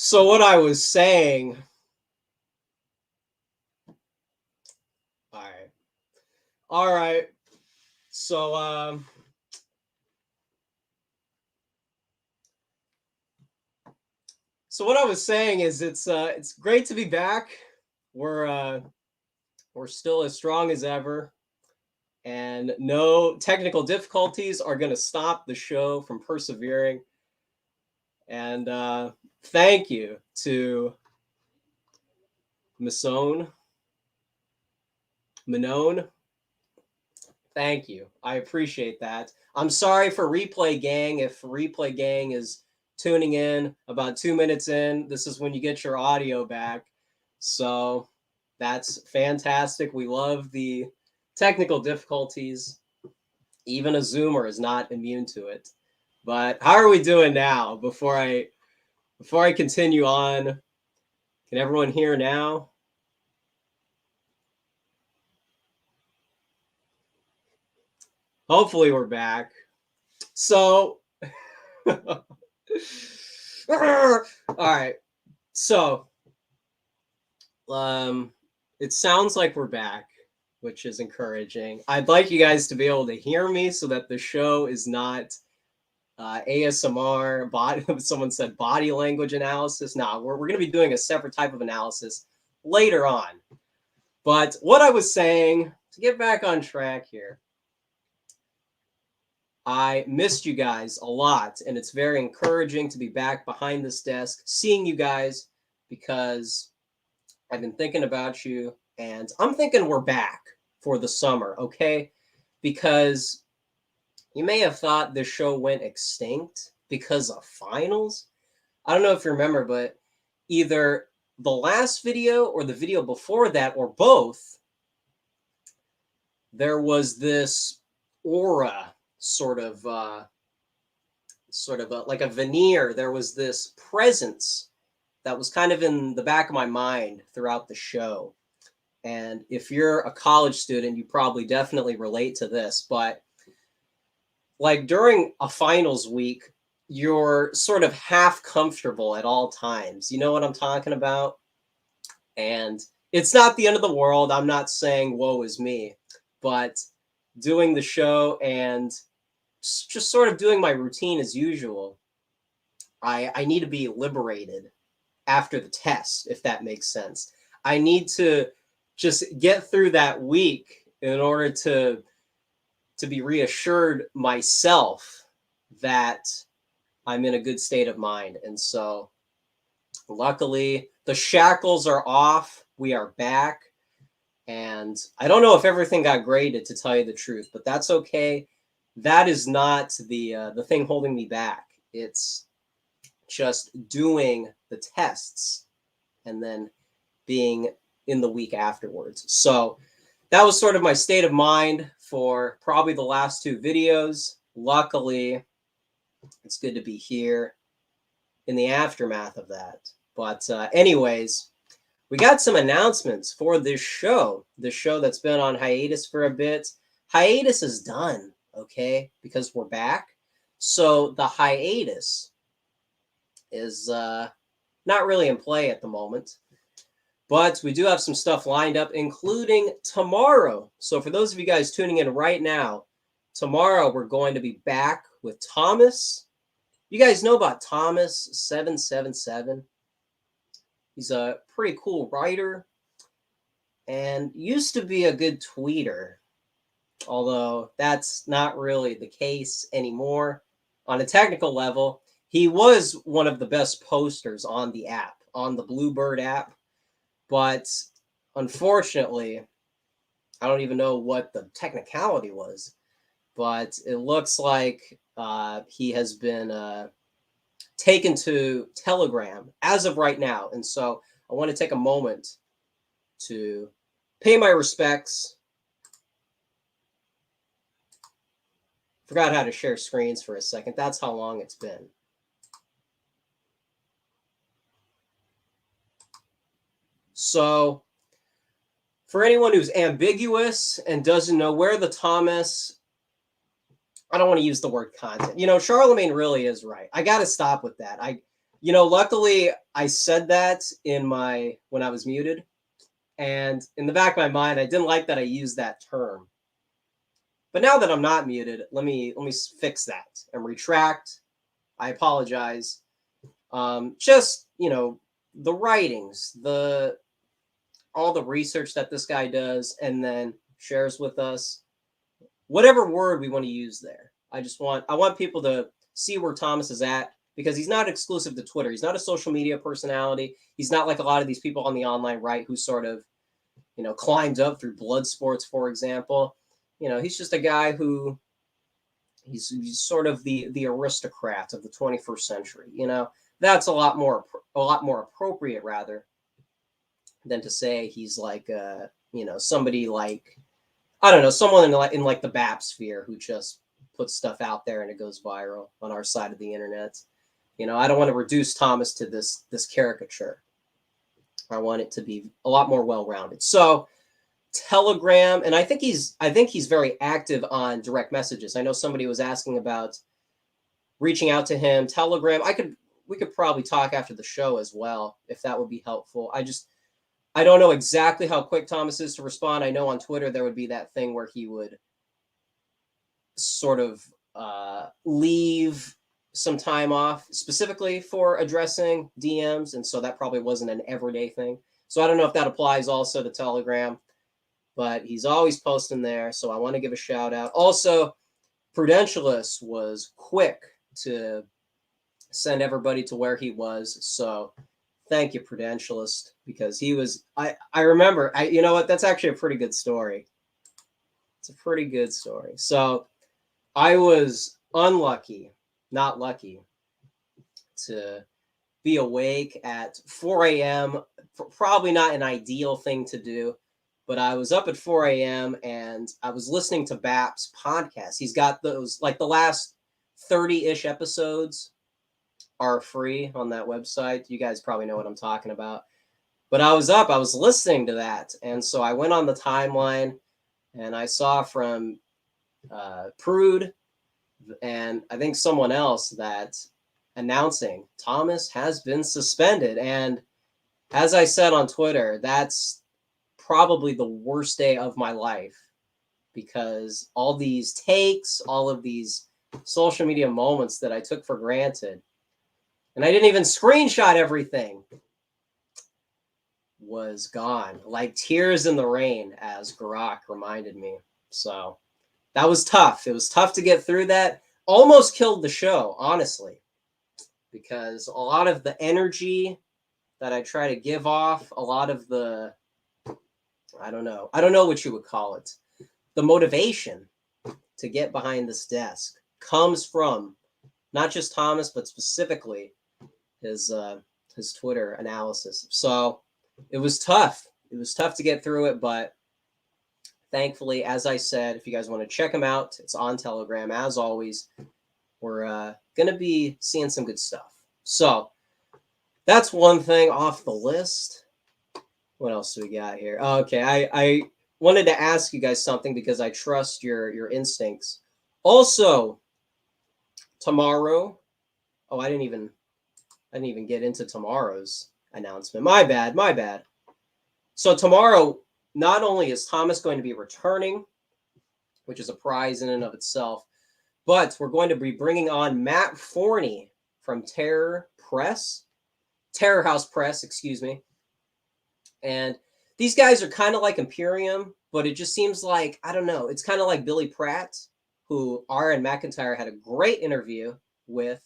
So what I was saying, all right, all right. So so what I was saying is it's great to be back. We're uh, we're still as strong as ever, and no technical difficulties are going to stop the show from persevering. And thank you to Masone, Manone. Thank you. I appreciate that. I'm sorry for Replay Gang. If Replay Gang is tuning in about 2 minutes in, this is when you get your audio back. So that's fantastic. We love the technical difficulties. Even a Zoomer is not immune to it. But how are we doing now? Before I continue on, can everyone hear now? Hopefully we're back. So all right. So it sounds like we're back, which is encouraging. I'd like you guys to be able to hear me so that the show is not ASMR body. Someone said body language analysis. No, we're going to be doing a separate type of analysis later on. But what I was saying, to get back on track here, I missed you guys a lot, and it's very encouraging to be back behind this desk, seeing you guys, because I've been thinking about you, and I'm thinking we're back for the summer, okay? Because you may have thought this show went extinct because of finals. I don't know if you remember, but either the last video or the video before that, or both, there was this aura, sort of like a veneer. There was this presence that was kind of in the back of my mind throughout the show. And if you're a college student, you probably definitely relate to this. But like during a finals week, you're sort of half comfortable at all times. You know what I'm talking about? And it's not the end of the world. I'm not saying woe is me, but doing the show and just sort of doing my routine as usual, I need to be liberated after the test, if that makes sense. I need to just get through that week in order to be reassured myself that I'm in a good state of mind. And so luckily the shackles are off. We are back. And I don't know if everything got graded, to tell you the truth, but that's okay. That is not the thing holding me back. It's just doing the tests and then being in the week afterwards. So that was sort of my state of mind for probably the last two videos. Luckily, it's good to be here in the aftermath of that. But anyways, we got some announcements for this show that's been on hiatus for a bit. Hiatus is done, okay, because we're back. So the hiatus is not really in play at the moment. But we do have some stuff lined up, including tomorrow. So for those of you guys tuning in right now, tomorrow we're going to be back with Thomas. You guys know about Thomas 777. He's a pretty cool writer and used to be a good tweeter, although that's not really the case anymore. On a technical level, he was one of the best posters on the app, on the Bluebird app. But unfortunately, I don't even know what the technicality was, but it looks like he has been taken to Telegram as of right now. And so I want to take a moment to pay my respects. Forgot how to share screens for a second. That's how long it's been. So for anyone who's ambiguous and doesn't know where the Thomas, I don't want to use the word content. You know, Charlemagne really is right. I got to stop with that. Luckily I said that when I was muted, and in the back of my mind, I didn't like that I used that term. But now that I'm not muted, let me fix that and retract. I apologize. Just the writings, the all the research that this guy does, and then shares with us. Whatever word we want to use there. I want people to see where Thomas is at, because he's not exclusive to Twitter. He's not a social media personality. He's not like a lot of these people on the online right who sort of, climbed up through blood sports, for example. He's just a guy who he's sort of the aristocrat of the 21st century. That's a lot more appropriate, rather than to say he's like somebody like, I don't know, someone in like the BAP sphere who just puts stuff out there and it goes viral on our side of the internet. I don't want to reduce Thomas to this caricature. I want it to be a lot more well-rounded. So Telegram, and I think he's very active on direct messages. I know somebody was asking about reaching out to him. Telegram, we could probably talk after the show as well, if that would be helpful. I don't know exactly how quick Thomas is to respond. I know on Twitter there would be that thing where he would sort of leave some time off specifically for addressing DMs, and so that probably wasn't an everyday thing. So I don't know if that applies also to Telegram, but he's always posting there, so I want to give a shout out. Also, Prudentialist was quick to send everybody to where he was, so thank you, Prudentialist, because he was. I remember. You know what? That's actually a pretty good story. It's a pretty good story. So I was not lucky, to be awake at 4 a.m. Probably not an ideal thing to do, but I was up at 4 a.m. and I was listening to BAP's podcast. He's got those, like the last 30-ish episodes are free on that website. You guys probably know what I'm talking about. But I was listening to that. And so I went on the timeline and I saw from Prude and I think someone else that announcing Thomas has been suspended. And as I said on Twitter, that's probably the worst day of my life, because all these takes, all of these social media moments that I took for granted, and I didn't even screenshot everything, was gone. Like tears in the rain, as Garak reminded me. So that was tough. It was tough to get through that. Almost killed the show, honestly, because a lot of the energy that I try to give off, a lot of the, I don't know what you would call it, the motivation to get behind this desk comes from not just Thomas, but specifically his Twitter analysis. So it was tough. It was tough to get through it, but thankfully, as I said, if you guys want to check him out, it's on Telegram. As always, we're going to be seeing some good stuff. So that's one thing off the list. What else do we got here? Okay, I wanted to ask you guys something because I trust your instincts. Also, tomorrow. Oh, I didn't even get into tomorrow's announcement. My bad. So tomorrow, not only is Thomas going to be returning, which is a prize in and of itself, but we're going to be bringing on Matt Forney from Terror House Press, excuse me. And these guys are kind of like Imperium, but it just seems like, I don't know, it's kind of like Billy Pratt, who Aaron McIntyre had a great interview with.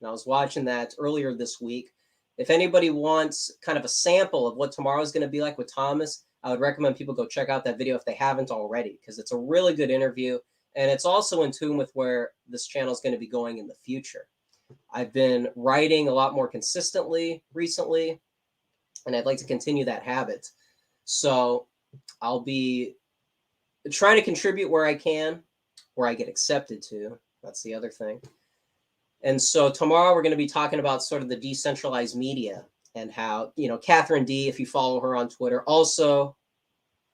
And I was watching that earlier this week. If anybody wants kind of a sample of what tomorrow is going to be like with Thomas, I would recommend people go check out that video if they haven't already, because it's a really good interview. And it's also in tune with where this channel is going to be going in the future. I've been writing a lot more consistently recently, and I'd like to continue that habit. So I'll be trying to contribute where I can, where I get accepted to. That's the other thing. And so tomorrow we're going to be talking about sort of the decentralized media and how, Catherine D, if you follow her on Twitter, also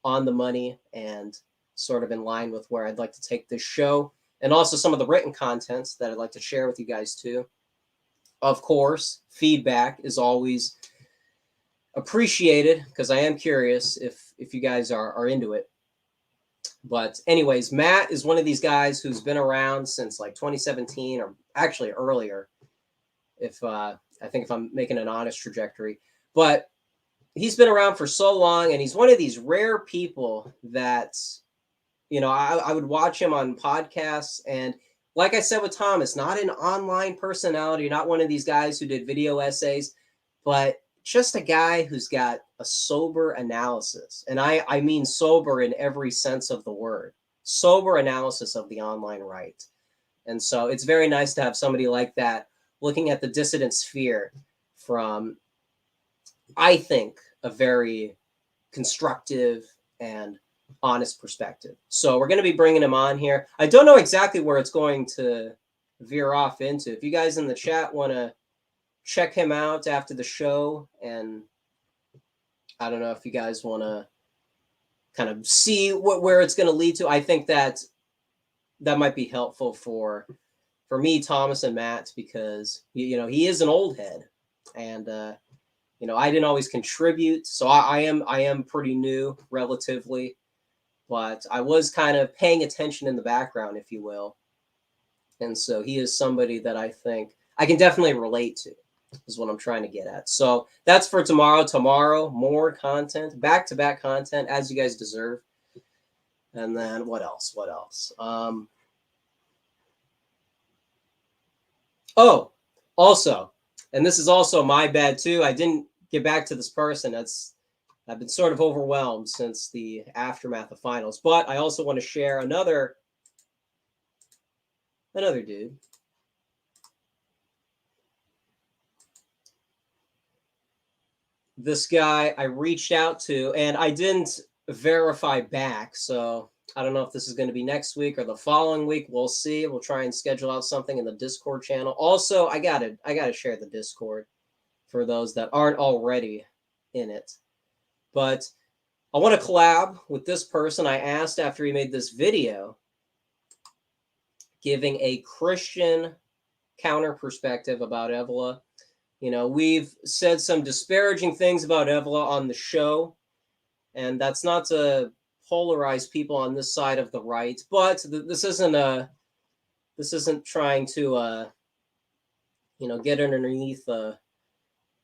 on the money and sort of in line with where I'd like to take this show, and also some of the written contents that I'd like to share with you guys too. Of course, feedback is always appreciated because I am curious if you guys are into it. But anyways, Matt is one of these guys who's been around since like 2017 or actually earlier. If I think if I'm making an honest trajectory, but he's been around for so long, and he's one of these rare people that I would watch him on podcasts, and like I said with Thomas, not an online personality, not one of these guys who did video essays, but just a guy who's got a sober analysis. And I mean sober in every sense of the word, sober analysis of the online right. And so it's very nice to have somebody like that looking at the dissident sphere from, I think, a very constructive and honest perspective. So we're going to be bringing him on here. I don't know exactly where it's going to veer off into. If you guys in the chat want to check him out after the show, and I don't know if you guys want to kind of see where it's going to lead to, I think that might be helpful for me, Thomas, and Matt, because he is an old head, and I didn't always contribute, so I am pretty new relatively, but I was kind of paying attention in the background, if you will. And so he is somebody that I think I can definitely relate to, is what I'm trying to get at. So that's for tomorrow. Tomorrow, more content, back-to-back content, as you guys deserve. And then what else? Oh, also, and this is also my bad too, I didn't get back to this person. I've been sort of overwhelmed since the aftermath of finals. But I also want to share another dude. This guy I reached out to, and I didn't verify back. So I don't know if this is going to be next week or the following week. We'll see. We'll try and schedule out something in the Discord channel. Also, I gotta share the Discord for those that aren't already in it. But I want to collab with this person. I asked after he made this video giving a Christian counter perspective about Evola. We've said some disparaging things about Evola on the show, and that's not to polarize people on this side of the right, but this isn't trying to get underneath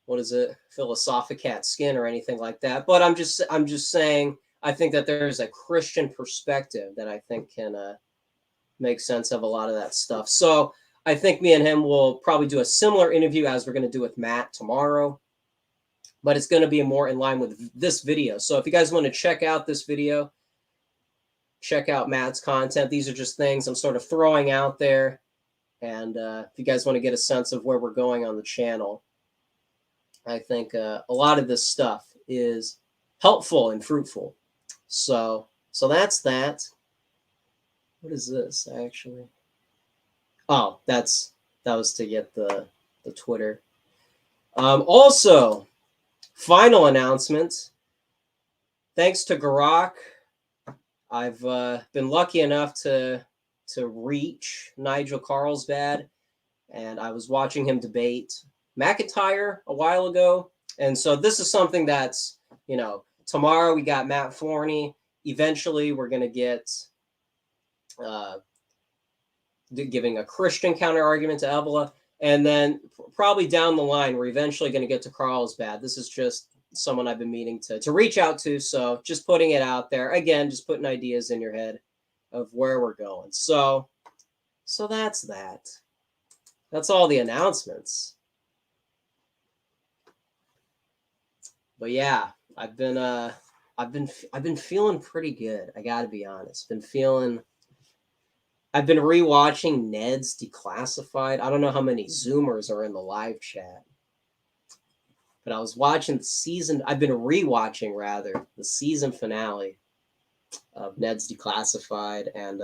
what is it, philosophicat skin or anything like that. But I'm just saying, I think that there's a Christian perspective that I think can make sense of a lot of that stuff. So I think me and him will probably do a similar interview as we're going to do with Matt tomorrow, but it's going to be more in line with this video. So if you guys want to check out this video, check out Matt's content. These are just things I'm sort of throwing out there. And if you guys want to get a sense of where we're going on the channel, I think a lot of this stuff is helpful and fruitful. So that's that. What is this actually? Oh, that was to get the Twitter. Also, final announcement. Thanks to Garak, I've been lucky enough to reach Nigel Carlsbad, and I was watching him debate McIntyre a while ago. And so this is something that's, tomorrow we got Matt Forney. Eventually we're going to get giving a Christian counter argument to Evola. And then probably down the line, we're eventually going to get to Carlsbad. This is just someone I've been meaning to reach out to. So just putting it out there. Again, just putting ideas in your head of where we're going. So that's that. That's all the announcements. But yeah, I've been feeling pretty good. I gotta be honest. I've been rewatching Ned's Declassified. I don't know how many Zoomers are in the live chat, but I was watching I've been rewatching rather the season finale of Ned's Declassified, and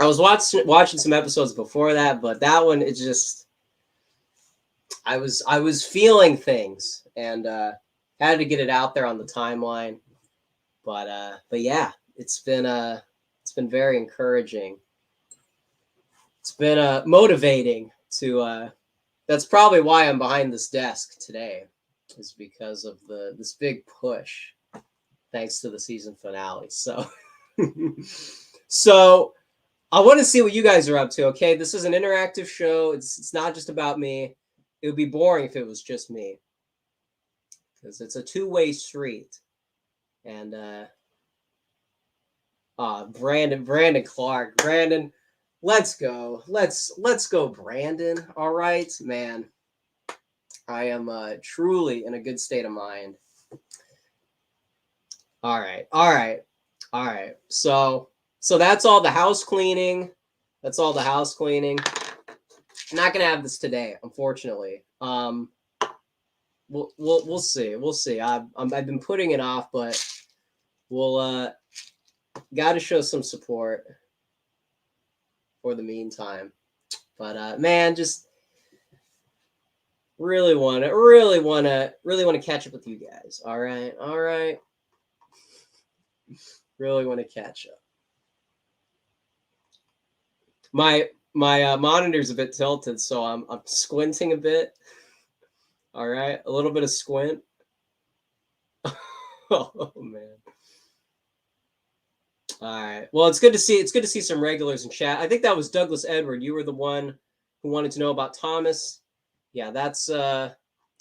I was watching some episodes before that, but that one, it just, I was feeling things, and had to get it out there on the timeline. But yeah, it's been very encouraging. It's been motivating to That's probably why I'm behind this desk today, is because of this big push, thanks to the season finale. So, so I want to see what you guys are up to. Okay, this is an interactive show. It's not just about me. It would be boring if it was just me, because it's a two-way street. And Brandon Clark, Brandon, let's go, let's go, Brandon. All right, man. I am truly in a good state of mind. All right. So that's all the house cleaning. That's all the house cleaning. I'm not gonna have this today, unfortunately. We'll see. We'll see. I've been putting it off, but we'll got to show some support for the meantime. But man, just really want to catch up with you guys. All right. Really want to catch up. My monitor's a bit tilted, so I'm squinting a bit. All right, a little bit of squint. Oh man. All right. Well, it's good to see some regulars in chat. I think that was Douglas Edward. You were the one who wanted to know about Thomas. Yeah, that's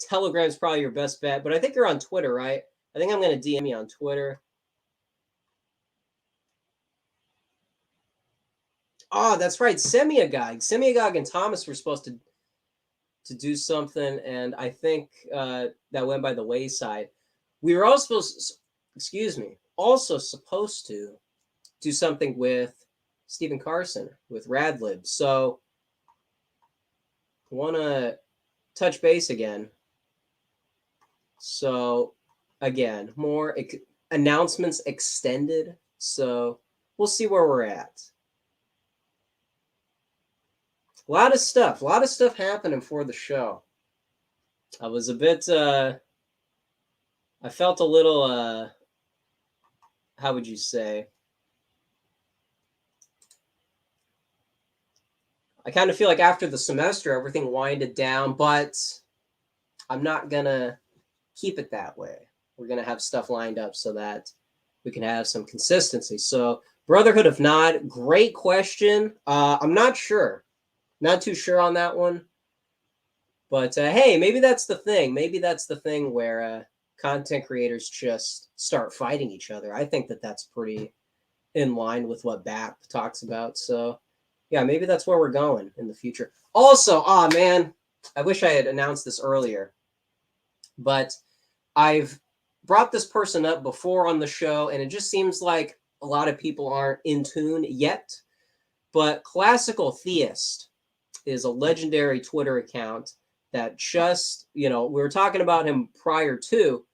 Telegram's probably your best bet, but I think you're on Twitter, right? I think I'm going to DM you on Twitter. Oh, that's right. Semiagog and Thomas were supposed to do something, and I think that went by the wayside. We were also supposed to do something with Stephen Carson with Radlib. So want to touch base again. So again, more announcements extended. So we'll see where we're at. A lot of stuff happening for the show. I was a bit, I felt a little, how would you say? I kind of feel like after the semester, everything winded down, but I'm not going to keep it that way. We're going to have stuff lined up so that we can have some consistency. So Brotherhood of Nod, great question. I'm not sure. Not too sure on that one. But hey, maybe that's the thing. Maybe that's the thing where content creators just start fighting each other. I think that's pretty in line with what BAP talks about. So yeah, maybe that's where we're going in the future. Also, man, I wish I had announced this earlier, but I've brought this person up before on the show, and it just seems like a lot of people aren't in tune yet. But Classical Theist is a legendary Twitter account that just, we were talking about him prior to,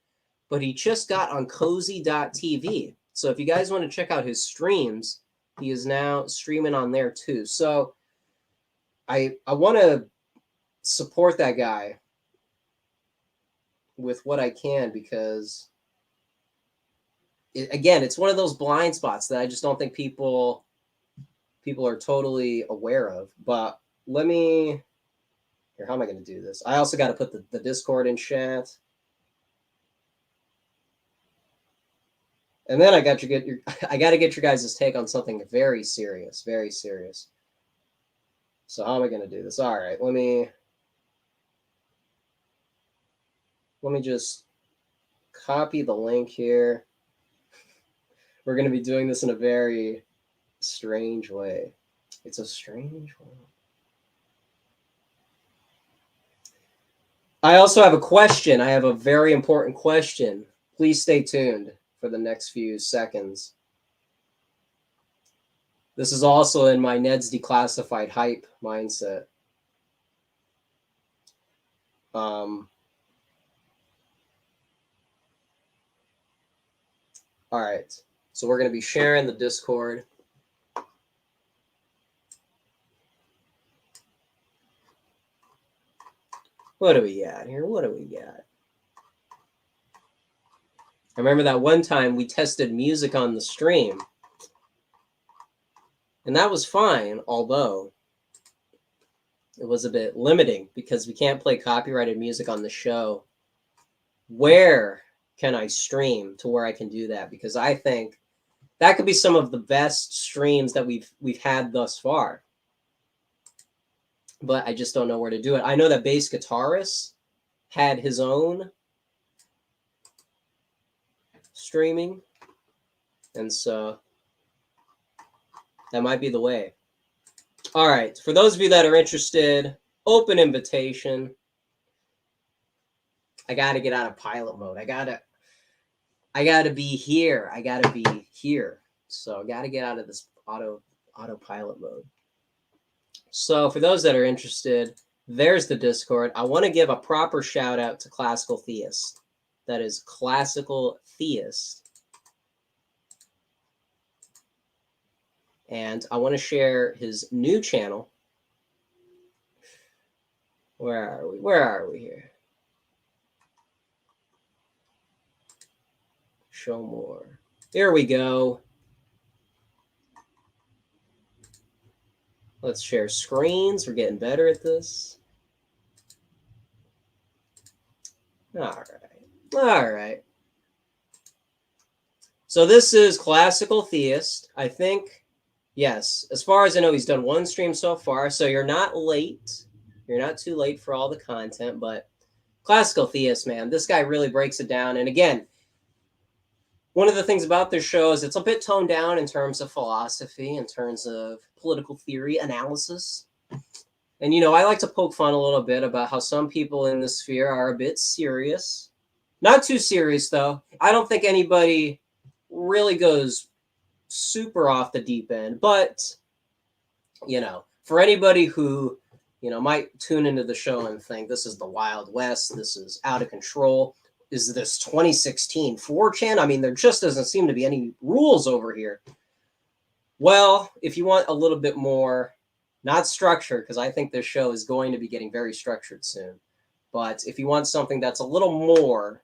but he just got on cozy.tv. So if you guys want to check out his streams, he is now streaming on there too. So I want to support that guy with what I can, because it's one of those blind spots that I just don't think people are totally aware of. But let me here. How am I going to do this? I also got to put the Discord in chat. And then I got to get your guys' take on something very serious, very serious. So how am I going to do this? All right, let me just copy the link here. We're going to be doing this in a very strange way. It's a strange one. I also have a question. I have a very important question. Please stay tuned for the next few seconds. This is also in my Ned's Declassified hype mindset. All right. So we're going to be sharing the Discord. What do we got here? What do we got? I remember that one time we tested music on the stream, and that was fine, although it was a bit limiting because we can't play copyrighted music on the show. Where can I stream to where I can do that? Because I think that could be some of the best streams that we've had thus far. But I just don't know where to do it. I know that Bass Guitarist had his own streaming, and so that might be the way. All right, for those of you that are interested, open invitation. I got to get out of pilot mode. I got to be here. I got to be here. So I got to get out of this autopilot mode. So for those that are interested, there's the Discord. I want to give a proper shout out to Classical Theist. That is Classical Theist. And I want to share his new channel. Where are we? Where are we here? Show more. There we go. Let's share screens. We're getting better at this. All right. All right. So this is Classical Theist. I think, yes, as far as I know, he's done one stream so far. So you're not late. You're not too late for all the content. But Classical Theist, man, this guy really breaks it down. And again, one of the things about this show is it's a bit toned down in terms of philosophy, in terms of political theory analysis. And, you know, I like to poke fun a little bit about how some people in the sphere are a bit serious. Not too serious, though. I don't think anybody really goes super off the deep end. But, you know, for anybody who, you know, might tune into the show and think this is the Wild West, this is out of control. Is this 2016 4chan? I mean, there just doesn't seem to be any rules over here. Well, if you want a little bit more, not structured, because I think this show is going to be getting very structured soon. But if you want something that's a little more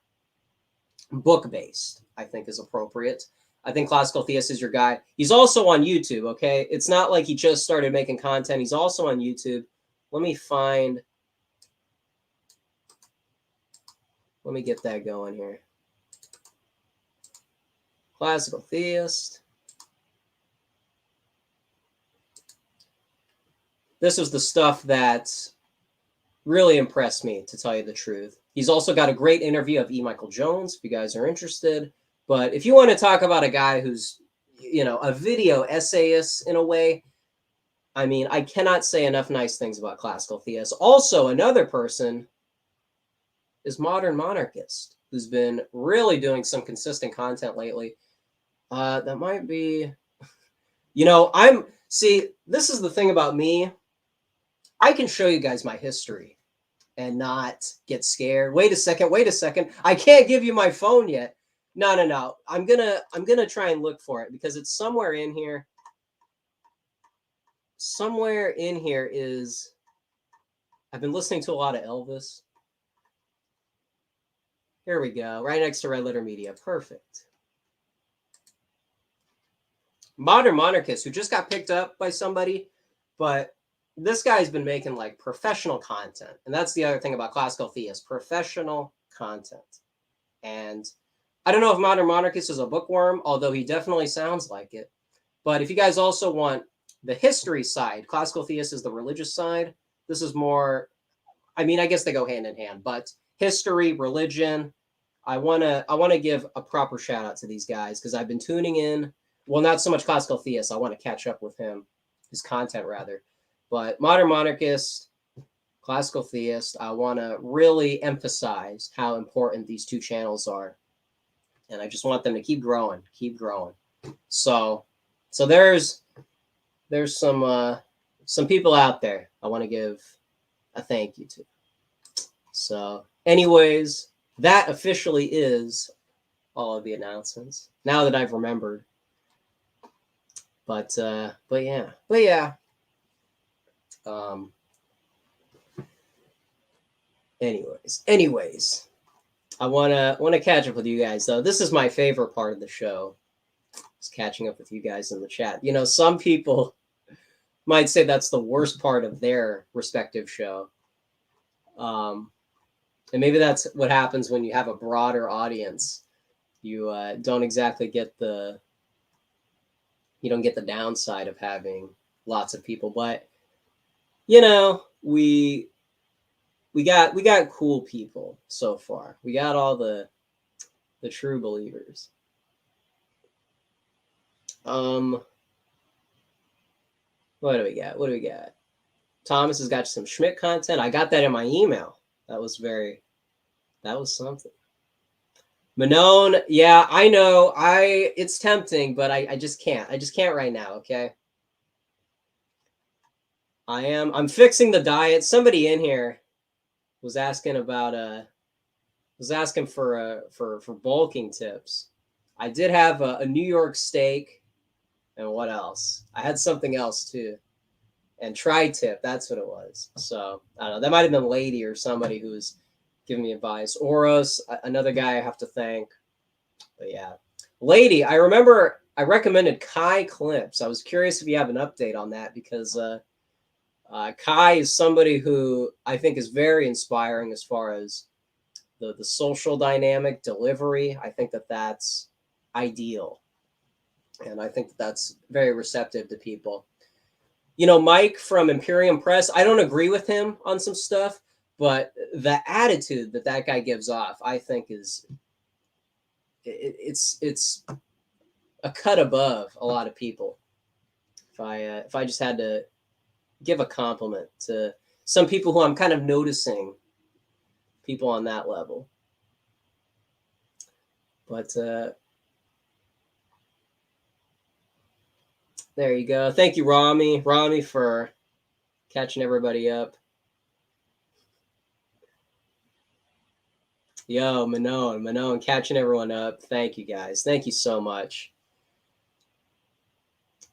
book-based, I think is appropriate. I think Classical Theist is your guy. He's also on YouTube, okay? It's not like he just started making content. He's also on YouTube. Let me get that going here. Classical Theist. This was the stuff that really impressed me, to tell you the truth. He's also got a great interview of E. Michael Jones, if you guys are interested. But if you want to talk about a guy who's, you know, a video essayist in a way, I mean, I cannot say enough nice things about Classical Theist. Also, another person is Modern Monarchist, who's been really doing some consistent content lately. That might be, you know, see, this is the thing about me. I can show you guys my history and not get scared. Wait a second. I can't give you my phone yet. No. I'm gonna try and look for it because it's somewhere in here. Somewhere in here is, I've been listening to a lot of Elvis. Here we go, right next to Red Letter Media. Perfect. Modern Monarchist, who just got picked up by somebody, but this guy's been making like professional content. And that's the other thing about Classical Theist, professional content. And I don't know if Modern Monarchist is a bookworm, although he definitely sounds like it. But if you guys also want the history side, Classical Theist is the religious side. This is more, I mean, I guess they go hand in hand, but history, religion. I want to give a proper shout out to these guys because I've been tuning in. Well, not so much Classical Theist. I want to catch up with him, his content rather. But Modern Monarchist, Classical Theist, I want to really emphasize how important these two channels are. And I just want them to keep growing. So there's some people out there I want to give a thank you to. So anyways, that officially is all of the announcements now that I've remembered. But yeah. Anyways, I wanna catch up with you guys though. This is my favorite part of the show. Just catching up with you guys in the chat. You know, some people might say that's the worst part of their respective show. And maybe that's what happens when you have a broader audience. You don't exactly get the downside of having lots of people, but we got cool people so far. We got all the true believers. What do we got? What do we got? Thomas has got some Schmidt content. I got that in my email. That was something. Manon, yeah, I know. It's tempting, but I just can't. I just can't right now, okay? I'm fixing the diet. Somebody in here was asking for bulking tips. I did have a New York steak, and what else? I had something else too. And tri-tip, that's what it was. So I don't know. That might have been Lady or somebody who was giving me advice. Oros, another guy I have to thank. But yeah, Lady, I remember I recommended Kai clips. I was curious if you have an update on that because Kai is somebody who I think is very inspiring as far as the social dynamic delivery. I think that's ideal, and I think that's very receptive to people. Mike from Imperium Press, I don't agree with him on some stuff, but the attitude that guy gives off, I think it's a cut above a lot of people. If I just had to give a compliment to some people who I'm kind of noticing, people on that level. But there you go. Thank you, Rami, for catching everybody up. Yo, Manon, catching everyone up. Thank you, guys. Thank you so much.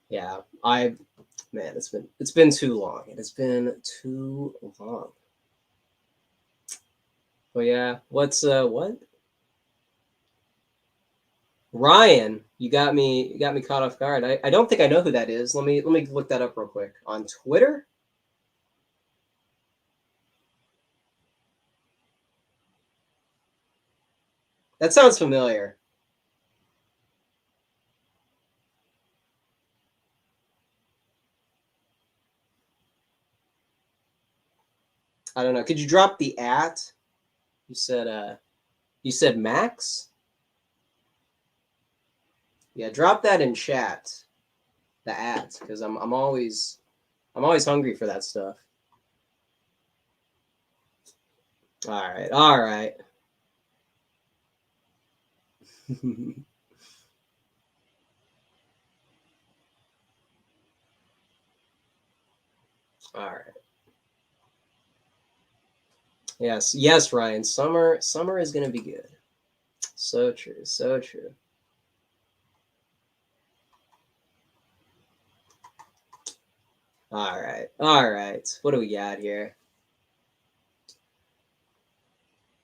Yeah, it's been too long. It has been too long. But yeah, what? Ryan, you got me caught off guard. I don't think I know who that is. Let me look that up real quick. On Twitter? That sounds familiar. I don't know. Could you drop the at? You said Max? Yeah, drop that in chat. The at, because I'm always hungry for that stuff. All right. All right. Yes, Ryan. Summer is gonna be good. So true, so true. All right. What do we got here?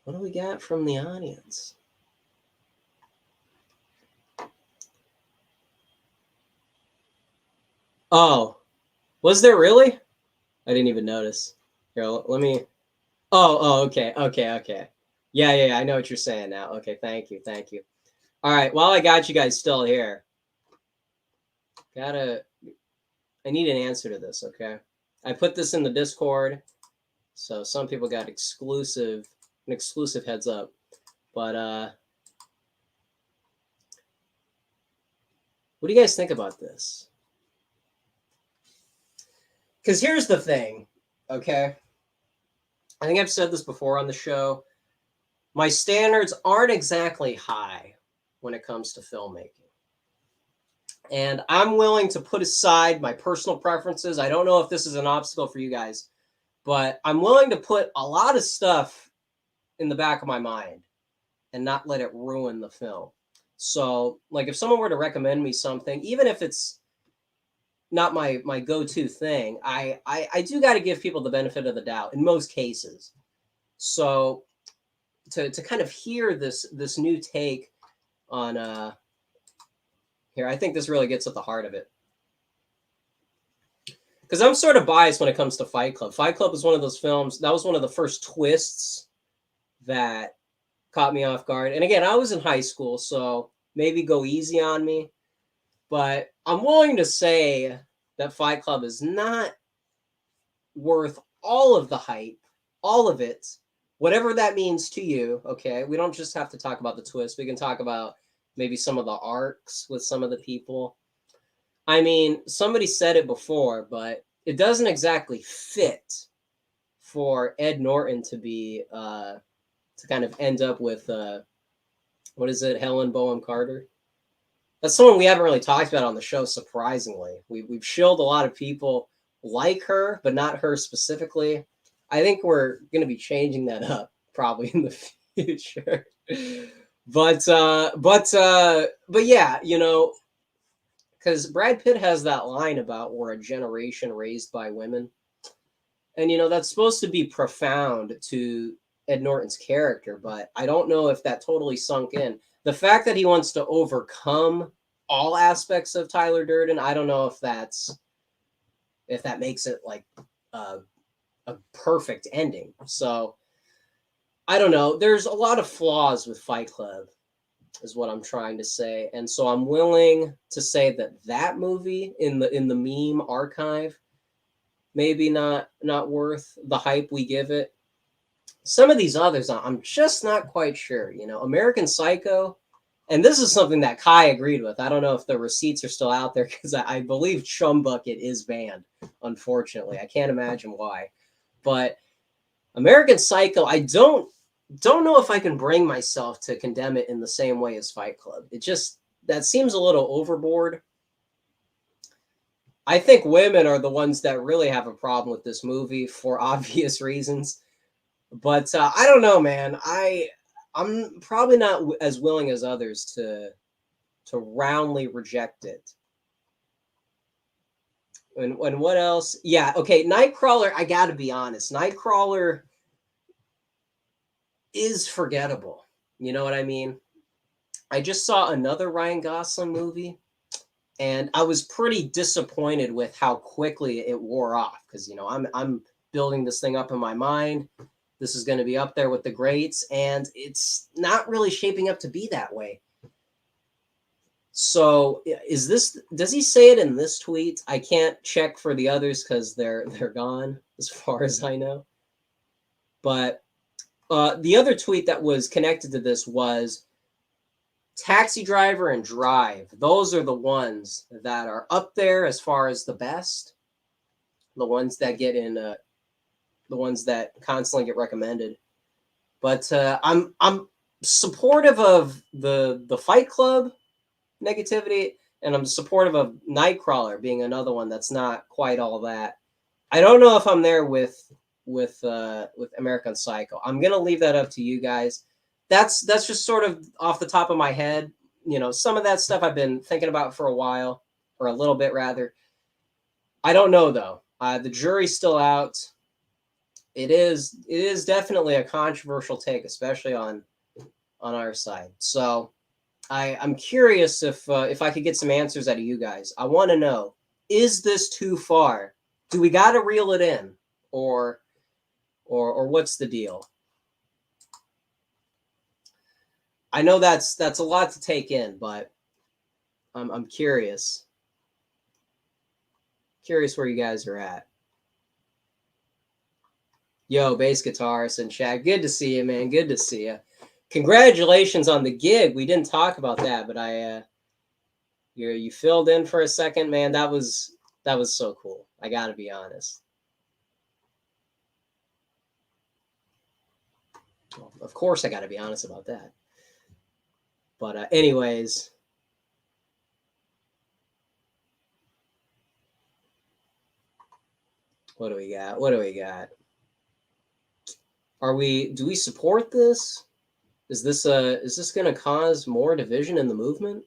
What do we got from the audience? Oh, was there really? I didn't even notice. Here, let me. Okay. Yeah. I know what you're saying now. Okay, thank you. All right. While I got you guys still here, I need an answer to this. Okay, I put this in the Discord, so some people got an exclusive heads up. But what do you guys think about this? Because here's the thing, okay? I think I've said this before on the show. My standards aren't exactly high when it comes to filmmaking. And I'm willing to put aside my personal preferences. I don't know if this is an obstacle for you guys, but I'm willing to put a lot of stuff in the back of my mind and not let it ruin the film. So, like, if someone were to recommend me something, even if it's not my go-to thing, I do got to give people the benefit of the doubt in most cases. So to kind of hear this new take on here, I think this really gets at the heart of it. because I'm sort of biased when it comes to Fight Club. Fight Club was one of those films that was one of the first twists that caught me off guard. And again, I was in high school, so maybe go easy on me. But I'm willing to say that Fight Club is not worth all of the hype, all of it, whatever that means to you. Okay, we don't just have to talk about the twist. We can talk about maybe some of the arcs with some of the people. I mean, somebody said it before, but it doesn't exactly fit for Ed Norton to be to kind of end up with what is it, Helen Bonham Carter? That's someone we haven't really talked about on the show. Surprisingly, we've shilled a lot of people like her, but not her specifically. I think we're going to be changing that up probably in the future. But yeah, you know, because Brad Pitt has that line about we're a generation raised by women, and you know that's supposed to be profound to Ed Norton's character, but I don't know if that totally sunk in. The fact that he wants to overcome all aspects of Tyler Durden, I don't know if that makes it like a perfect ending. So I don't know. There's a lot of flaws with Fight Club, is what I'm trying to say, and so I'm willing to say that movie in the meme archive maybe not worth the hype we give it. Some of these others, I'm just not quite sure. You know, American Psycho, and this is something that Kai agreed with. I don't know if the receipts are still out there because I believe Chum Bucket is banned. Unfortunately, I can't imagine why. But American Psycho, I don't know if I can bring myself to condemn it in the same way as Fight Club. It just that seems a little overboard. I think women are the ones that really have a problem with this movie for obvious reasons. But I don't know, man. I'm probably not as willing as others to roundly reject it. And what else? Yeah, okay. Nightcrawler. I got to be honest. Nightcrawler is forgettable. You know what I mean? I just saw another Ryan Gosling movie, and I was pretty disappointed with how quickly it wore off. Because you know, I'm building this thing up in my mind. This is going to be up there with the greats, and it's not really shaping up to be that way. So, does he say it in this tweet? I can't check for the others because they're gone, as far as I know. But the other tweet that was connected to this was Taxi Driver and Drive. Those are the ones that are up there as far as the best. The ones that get in, the ones that constantly get recommended. But I'm supportive of the Fight Club negativity, and I'm supportive of Nightcrawler being another one that's not quite all that. I don't know if I'm there with American Psycho. I'm gonna leave that up to you guys. That's just sort of off the top of my head. You know, some of that stuff I've been thinking about for a while, or a little bit rather. I don't know though. The jury's still out. It is definitely a controversial take, especially on our side. So I'm curious if I could get some answers out of you guys. I want to know: is this too far? Do we got to reel it in, or what's the deal? I know that's a lot to take in, but I'm curious. Curious where you guys are at. Yo, bass guitarist and chat. Good to see you, man. Good to see you. Congratulations on the gig. We didn't talk about that, but you filled in for a second, man. That was so cool. I got to be honest. Well, of course, I got to be honest about that. But anyways, what do we got? What do we got? Do we support this? Is this going to cause more division in the movement?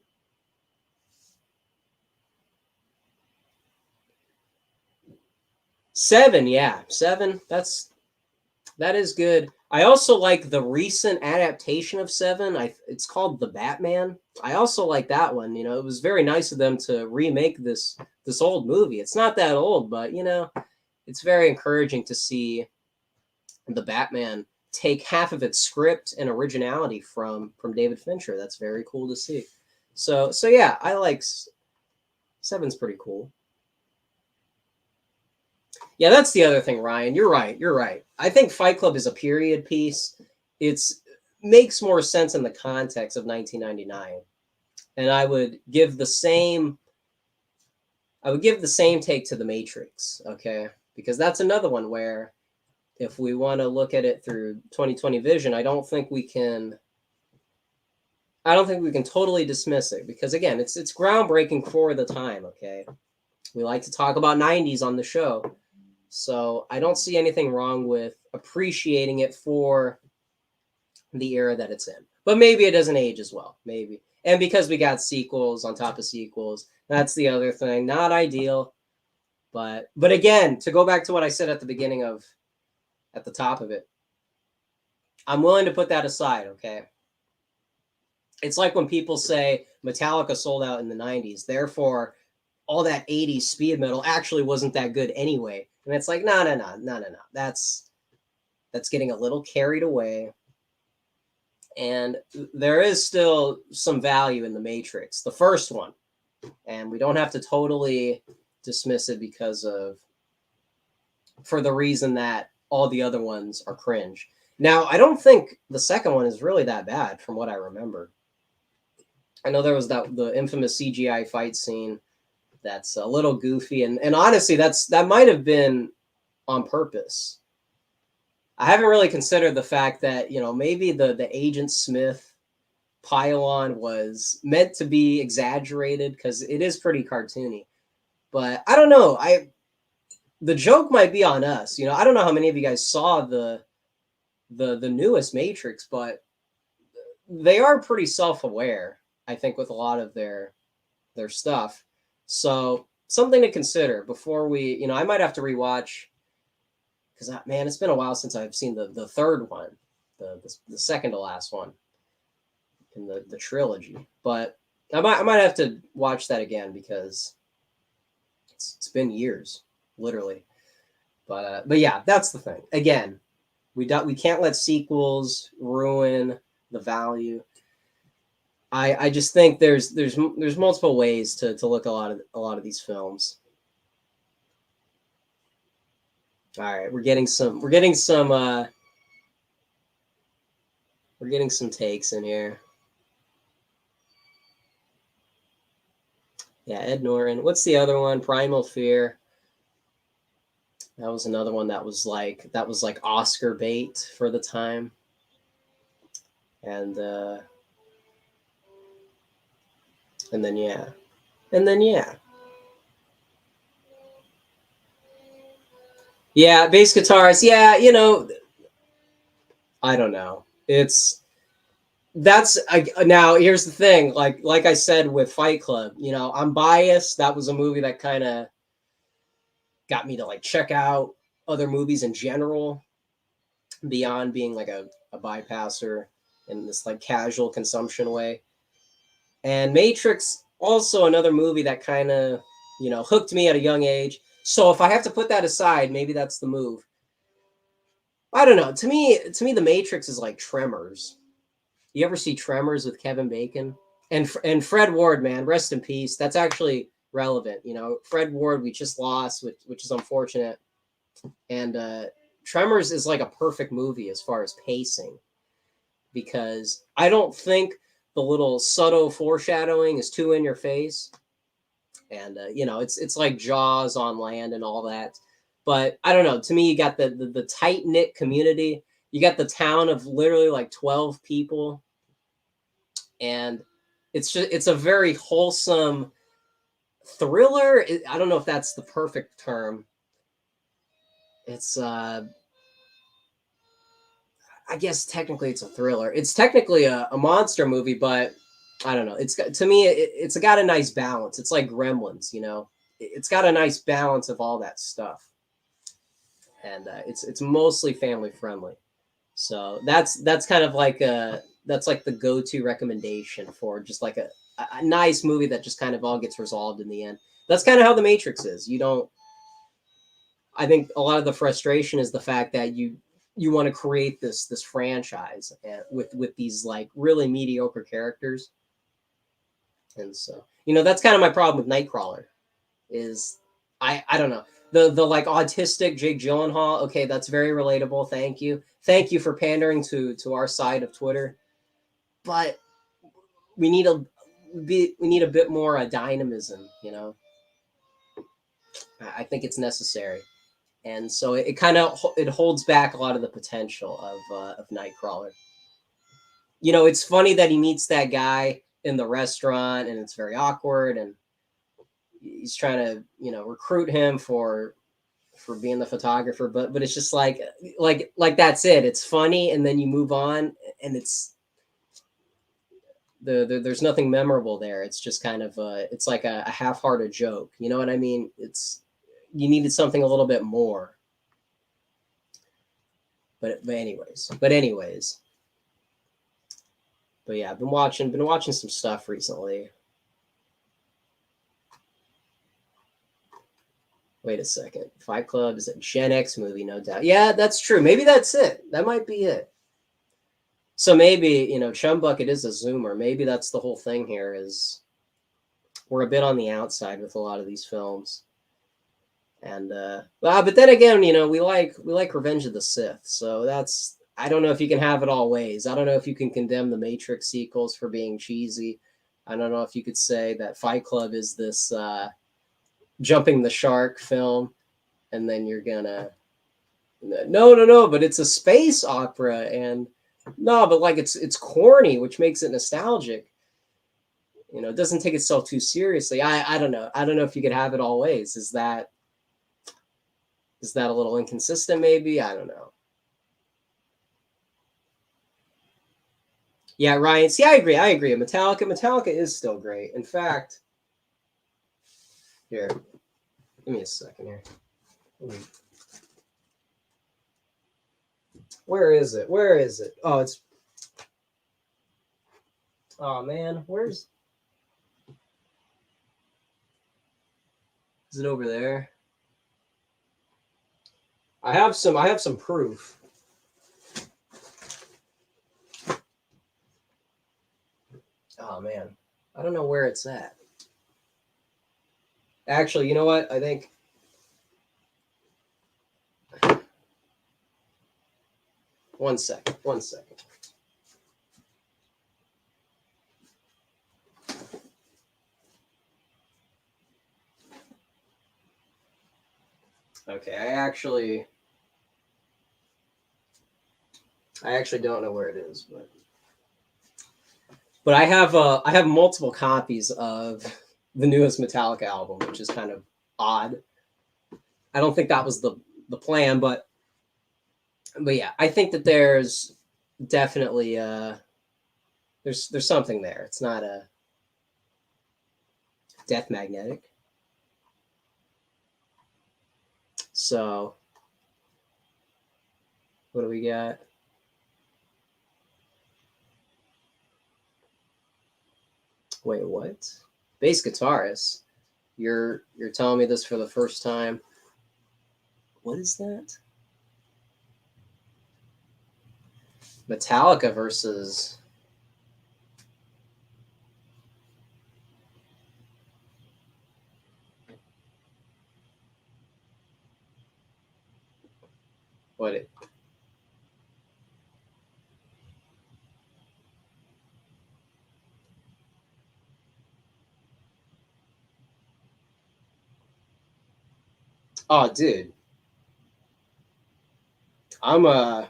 Seven, yeah. 7, that is good. I also like the recent adaptation of Seven. It's called The Batman. I also like that one. You know, it was very nice of them to remake this old movie. It's not that old, but you know, it's very encouraging to see the Batman take half of its script and originality from David Fincher. That's very cool to see. So yeah, I like Seven's pretty cool. Yeah, that's the other thing, Ryan. You're right. You're right. I think Fight Club is a period piece. It's makes more sense in the context of 1999. And I would give the same take to The Matrix, okay? Because that's another one where if we want to look at it through 2020 vision, I don't think we can totally dismiss it because again, it's groundbreaking for the time, okay? We like to talk about 90s on the show. So I don't see anything wrong with appreciating it for the era that it's in. But maybe it doesn't age as well. Maybe. And because we got sequels on top of sequels, that's the other thing. Not ideal. But again, to go back to what I said at the beginning of at the top of it, I'm willing to put that aside, okay? It's like when people say Metallica sold out in the 90s, therefore all that 80s speed metal actually wasn't that good anyway. And it's like, no. That's getting a little carried away. And there is still some value in the Matrix, the first one. And we don't have to totally dismiss it for the reason that all the other ones are cringe. Now, I don't think the second one is really that bad from what I remember. I know there was the infamous CGI fight scene that's a little goofy, and honestly, that might have been on purpose. I haven't really considered the fact that maybe the Agent Smith pylon was meant to be exaggerated because it is pretty cartoony. But I don't know. The joke might be on us. I don't know how many of you guys saw the newest Matrix, but they are pretty self-aware, I think, with a lot of their stuff. So something to consider before I might have to rewatch because man, it's been a while since I've seen the third one, the second to last one in the trilogy. But I might have to watch that again because it's been years, literally. But yeah, that's the thing. Again, we can't let sequels ruin the value. I just think there's multiple ways to look at a lot of these films. All right, we're getting some takes in here. Yeah, Ed Norton. What's the other one? Primal Fear. That was another one that was like Oscar bait for the time. And then yeah. Yeah, bass guitars. Yeah, I don't know. Now here's the thing. Like I said with Fight Club, I'm biased. That was a movie that kind of got me to check out other movies in general beyond being like a bypasser in this casual consumption way. And Matrix also another movie that kind of hooked me at a young age. So if I have to put that aside, maybe that's the move. I don't know. To me, The Matrix is like Tremors. You ever see Tremors with Kevin Bacon and Fred Ward? Man, rest in peace. That's actually relevant. Fred Ward we just lost, which is unfortunate. And Tremors is like a perfect movie as far as pacing because I don't think the little subtle foreshadowing is too in your face. And it's like Jaws on land and all that. But I don't know. To me, you got the tight knit community. You got the town of literally like 12 people, and it's a very wholesome thriller. I don't know if that's the perfect term. It's I guess technically it's a thriller. It's technically a monster movie, but I don't know. To me, it's got a nice balance. It's like Gremlins, It's got a nice balance of all that stuff, and it's mostly family friendly. So that's kind of like that's like the go-to recommendation for just like a nice movie that just kind of all gets resolved in the end. That's kind of how The Matrix is. You don't. I think a lot of the frustration is the fact that you want to create this franchise with these like really mediocre characters, and so that's kind of my problem with Nightcrawler. Is I don't know, the like autistic Jake Gyllenhaal. Okay, that's very relatable. Thank you for pandering to our side of Twitter, but we need we need a bit more dynamism. I think it's necessary, and so it kind of it holds back a lot of the potential of Nightcrawler. It's funny that he meets that guy in the restaurant, and it's very awkward, and he's trying to recruit him for being the photographer, but it's just like that's it. It's funny, and then you move on, and there's nothing memorable there. It's just kind of it's like a half-hearted joke. You know what I mean? You needed something a little bit more. But anyways. But yeah, I've been watching some stuff recently. Wait a second. Fight Club is a Gen X movie, no doubt. Yeah, that's true. Maybe that's it. That might be it. So maybe, Chum Bucket is a Zoomer. Maybe that's the whole thing here is we're a bit on the outside with a lot of these films. And but then again, we like Revenge of the Sith. So that's I don't know if you can have it all ways. I don't know if you can condemn the Matrix sequels for being cheesy. I don't know if you could say that Fight Club is this jumping the shark film, and then you're gonna no, but it's a space opera, and no, but like it's corny, which makes it nostalgic. It doesn't take itself too seriously. I don't know. I don't know if you could have it all ways. Is that a little inconsistent? Maybe I don't know. Yeah, Ryan. See, I agree. Metallica is still great. In fact, here, give me a second here. Where is it? Where is it? Oh, it's. Oh man, where's? Is it over there? I have some proof. Oh man, I don't know where it's at. Actually, you know what? I think. One second. One second. Okay, I actually don't know where it is, but I have multiple copies of the newest Metallica album, which is kind of odd. I don't think that was the plan, but yeah, I think that there's definitely there's something there. It's not a Death Magnetic. So what do we got? Wait, what? Bass guitarist? You're telling me this for the first time? What is that? Metallica versus. What it? Oh, dude, I'm uh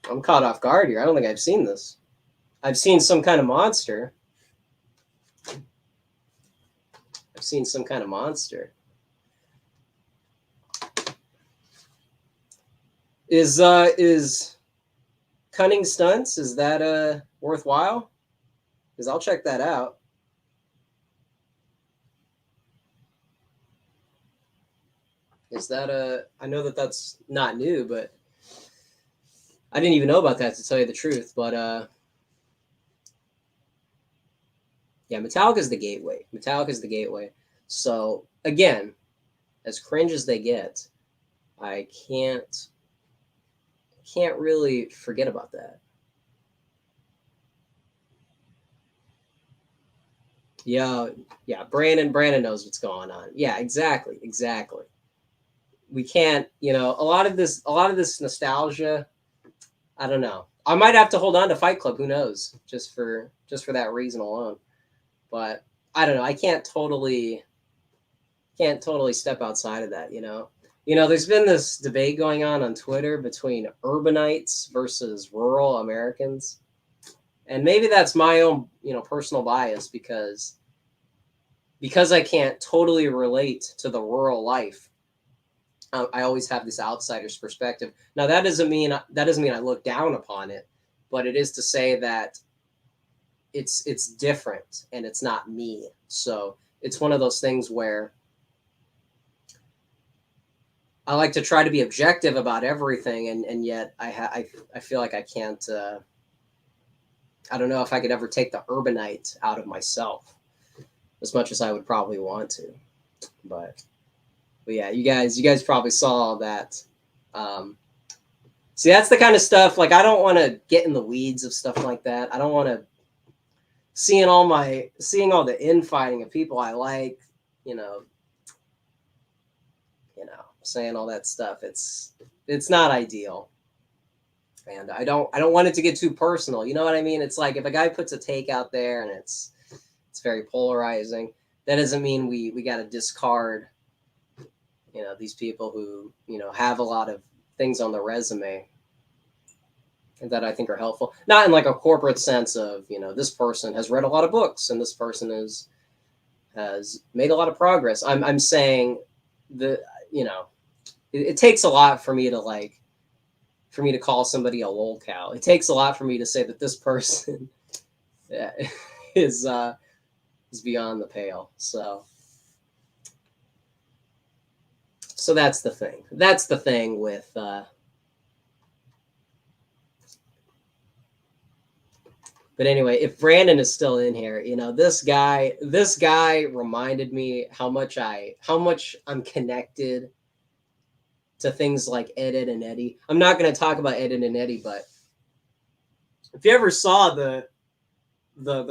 I'm caught off guard here. I don't think I've seen this. I've seen some kind of monster. I've seen some kind of monster. Is Cunning Stunts, is that worthwhile? Because I'll check that out. Is that I know that that's not new, but I didn't even know about that, to tell you the truth. But yeah, Metallica's the gateway. Metallica's the gateway. So again, as cringe as they get, I can't really forget about that. Yeah, yeah. Brandon knows what's going on. Yeah, exactly, exactly. We can't, a lot of this nostalgia. I don't know. I might have to hold on to Fight Club. Who knows? Just for that reason alone. But I don't know. I can't totally step outside of that. There's been this debate going on Twitter between urbanites versus rural Americans, and maybe that's my own personal bias because I can't totally relate to the rural life. I always have this outsider's perspective. Now that doesn't mean I look down upon it, but it is to say that it's different and it's not me. So it's one of those things where I like to try to be objective about everything, and yet I feel like I can't. I don't know if I could ever take the urbanite out of myself as much as I would probably want to, but yeah, you guys probably saw that. Um, See, that's the kind of stuff, like, I don't want to get in the weeds of stuff like that. I don't want to seeing all the infighting of people I like, you know, saying all that stuff. It's not ideal. And I don't want it to get too personal. You know what I mean? It's like if a guy puts a take out there and it's very polarizing, that doesn't mean we got to discard, these people who, have a lot of things on their resume that I think are helpful. Not in like a corporate sense of, this person has read a lot of books and this person has made a lot of progress. I'm saying the it takes a lot for me to call somebody a lolcow. It takes a lot for me to say that this person is is beyond the pale. So that's the thing. That's the thing with but anyway, if Brandon is still in here, this guy reminded me how much I'm connected to things like Ed and Eddie. I'm not going to talk about Ed and Eddie, but if you ever saw the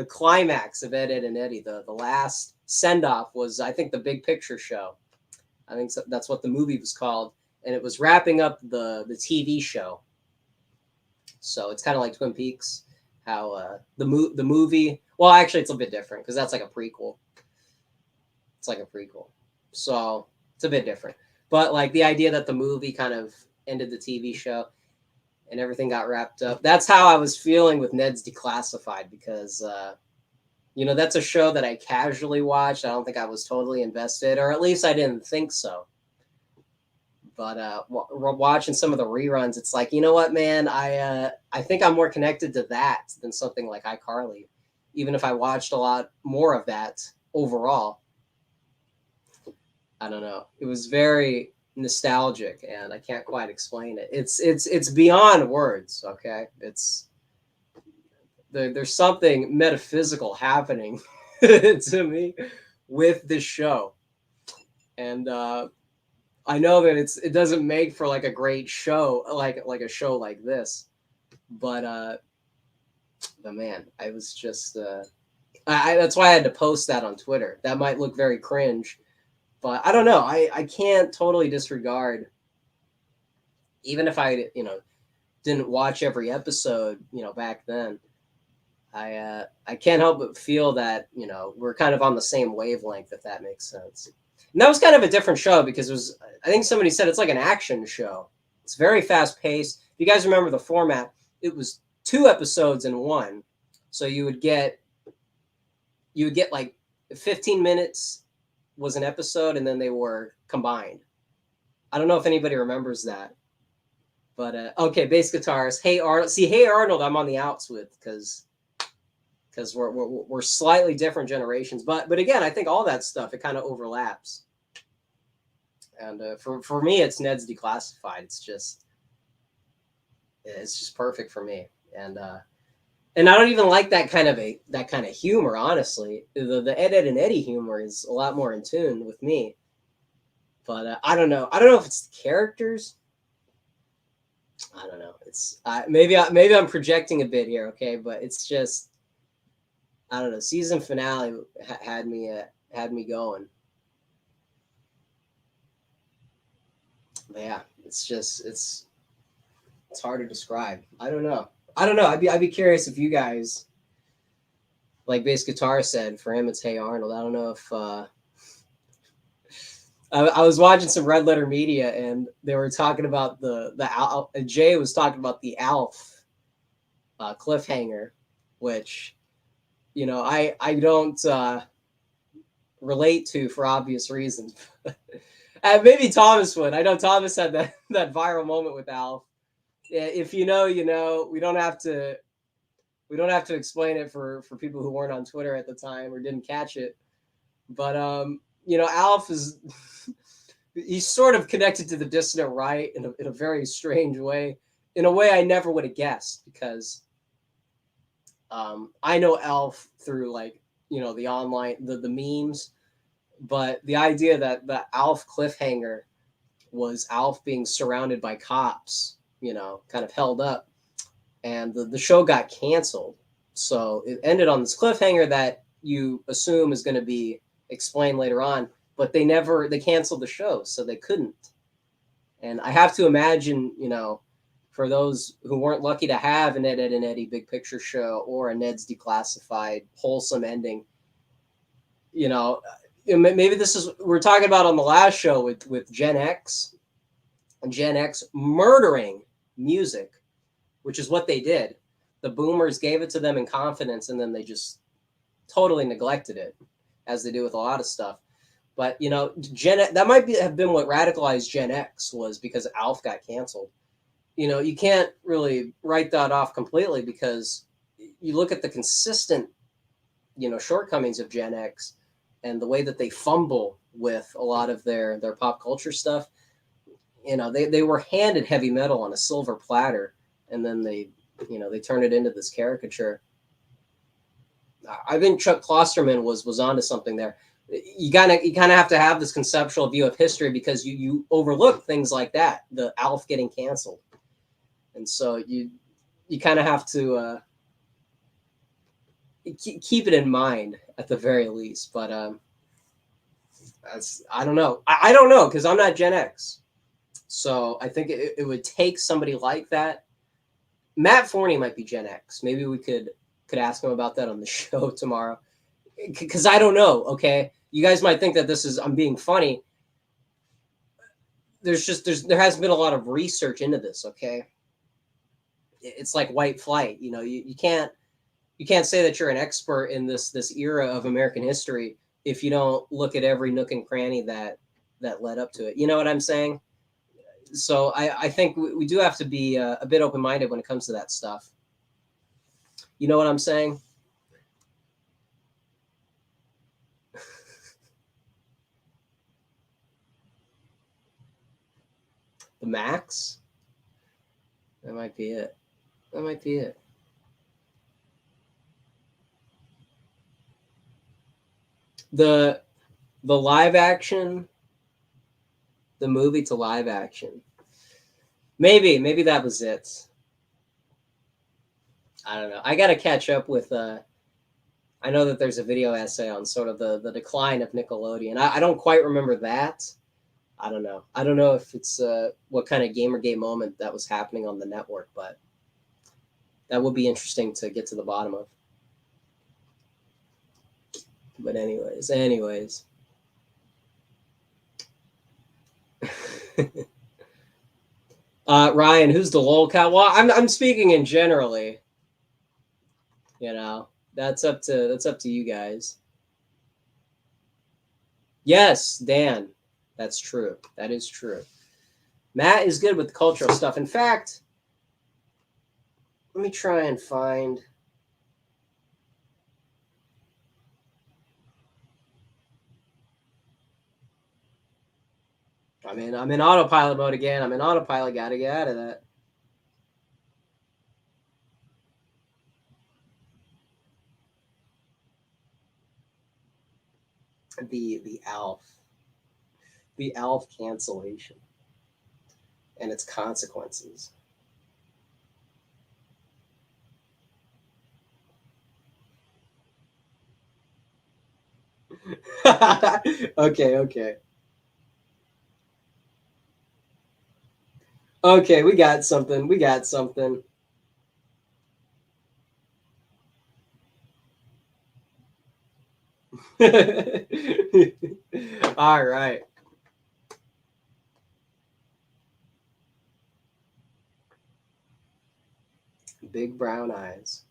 climax of Ed and Eddie, the last send off was, I think, the Big Picture Show. I think that's what the movie was called, and it was wrapping up the TV show. So it's kind of like Twin Peaks, how the movie. Well, actually, it's a bit different because that's like a prequel. It's like a prequel, so it's a bit different. But like the idea that the movie kind of ended the TV show and everything got wrapped up. That's how I was feeling with Ned's Declassified because that's a show that I casually watched. I don't think I was totally invested, or at least I didn't think so. But watching some of the reruns, it's like, you know what, man, I think I'm more connected to that than something like iCarly, even if I watched a lot more of that overall. I don't know. It was very nostalgic, and I can't quite explain it. It's beyond words. Okay, there's something metaphysical happening to me with this show, and I know that it doesn't make for like a great show, like a show like this, but man, I was just that's why I had to post that on Twitter. That might look very cringe, but I don't know. I can't totally disregard, even if I didn't watch every episode back then. I can't help but feel that we're kind of on the same wavelength, if that makes sense. And that was kind of a different show because I think somebody said it's like an action show. It's very fast paced. If you guys remember the format, it was 2 episodes in one. So you would get like 15 minutes was an episode, and then they were combined. I don't know if anybody remembers that. But okay, bass guitarist. Hey Arnold. See, Hey Arnold, I'm on the outs with because we're slightly different generations. But again, I think all that stuff, it kind of overlaps. And for me, it's Ned's Declassified. It's just It's just perfect for me. And I don't even like that kind of humor. Honestly, the Ed and Eddie humor is a lot more in tune with me. But I don't know. I don't know if it's the characters. I don't know. It's maybe I'm projecting a bit here, okay? But it's just I don't know. Season finale had me going. But yeah, it's hard to describe. I don't know. I don't know. I'd be curious if you guys, like Bass Guitar said, for him it's Hey Arnold. I don't know if I was watching some Red Letter Media and they were talking about Jay was talking about the Alf cliffhanger, which I don't relate to for obvious reasons. Maybe Thomas would. I know Thomas had that viral moment with Alf. Yeah, if you know, you know. We don't have to explain it for people who weren't on Twitter at the time or didn't catch it. But Alf is he's sort of connected to the dissident right in a very strange way, in a way I never would have guessed because I know Alf through like the online the memes, but the idea that the Alf cliffhanger was Alf being surrounded by cops, kind of held up, and the show got canceled. So it ended on this cliffhanger that you assume is going to be explained later on, but they canceled the show, so they couldn't. And I have to imagine, for those who weren't lucky to have an Ed and Eddie Big Picture show or a Ned's Declassified wholesome ending, maybe this is we're talking about on the last show with Gen X and Gen X murdering music, which is what they did. The boomers gave it to them in confidence, and then they just totally neglected it, as they do with a lot of stuff. But that might have been what radicalized Gen X was because Alf got canceled. You can't really write that off completely because you look at the consistent, shortcomings of Gen X and the way that they fumble with a lot of their pop culture stuff. They were handed heavy metal on a silver platter, and then they turned it into this caricature. I think Chuck Klosterman was onto something there. You kind of have to have this conceptual view of history because you overlook things like that, the Alf getting canceled, and so you kind of have to keep it in mind at the very least. But I don't know. I don't know because I'm not Gen X, so I think it would take somebody like that. Matt Forney might be Gen X. Maybe we could ask him about that on the show tomorrow. Because I don't know. Okay, you guys might think that I'm being funny. There hasn't been a lot of research into this. Okay, it's like white flight. You can't say that you're an expert in this era of American history if you don't look at every nook and cranny that led up to it. You know what I'm saying? So I think we do have to be a bit open-minded when it comes to that stuff. You know what I'm saying? The Max? That might be it. That might be it. The live action, the movie to live action. Maybe that was it. I don't know. I got to catch up with I know that there's a video essay on sort of the decline of Nickelodeon. I don't quite remember that. I don't know. I don't know if it's what kind of Gamergate moment that was happening on the network, but that would be interesting to get to the bottom of. But anyways. Ryan, who's the lolcat? Well, I'm speaking in generally. That's up to you guys. Yes, Dan. That's true. That is true. Matt is good with the cultural stuff. In fact, let me try and find. I'm in autopilot mode again. I'm in autopilot. Got to get out of that. the ALF cancellation and its consequences. Okay, okay. Okay, we got something. We got something. All right. Big brown eyes.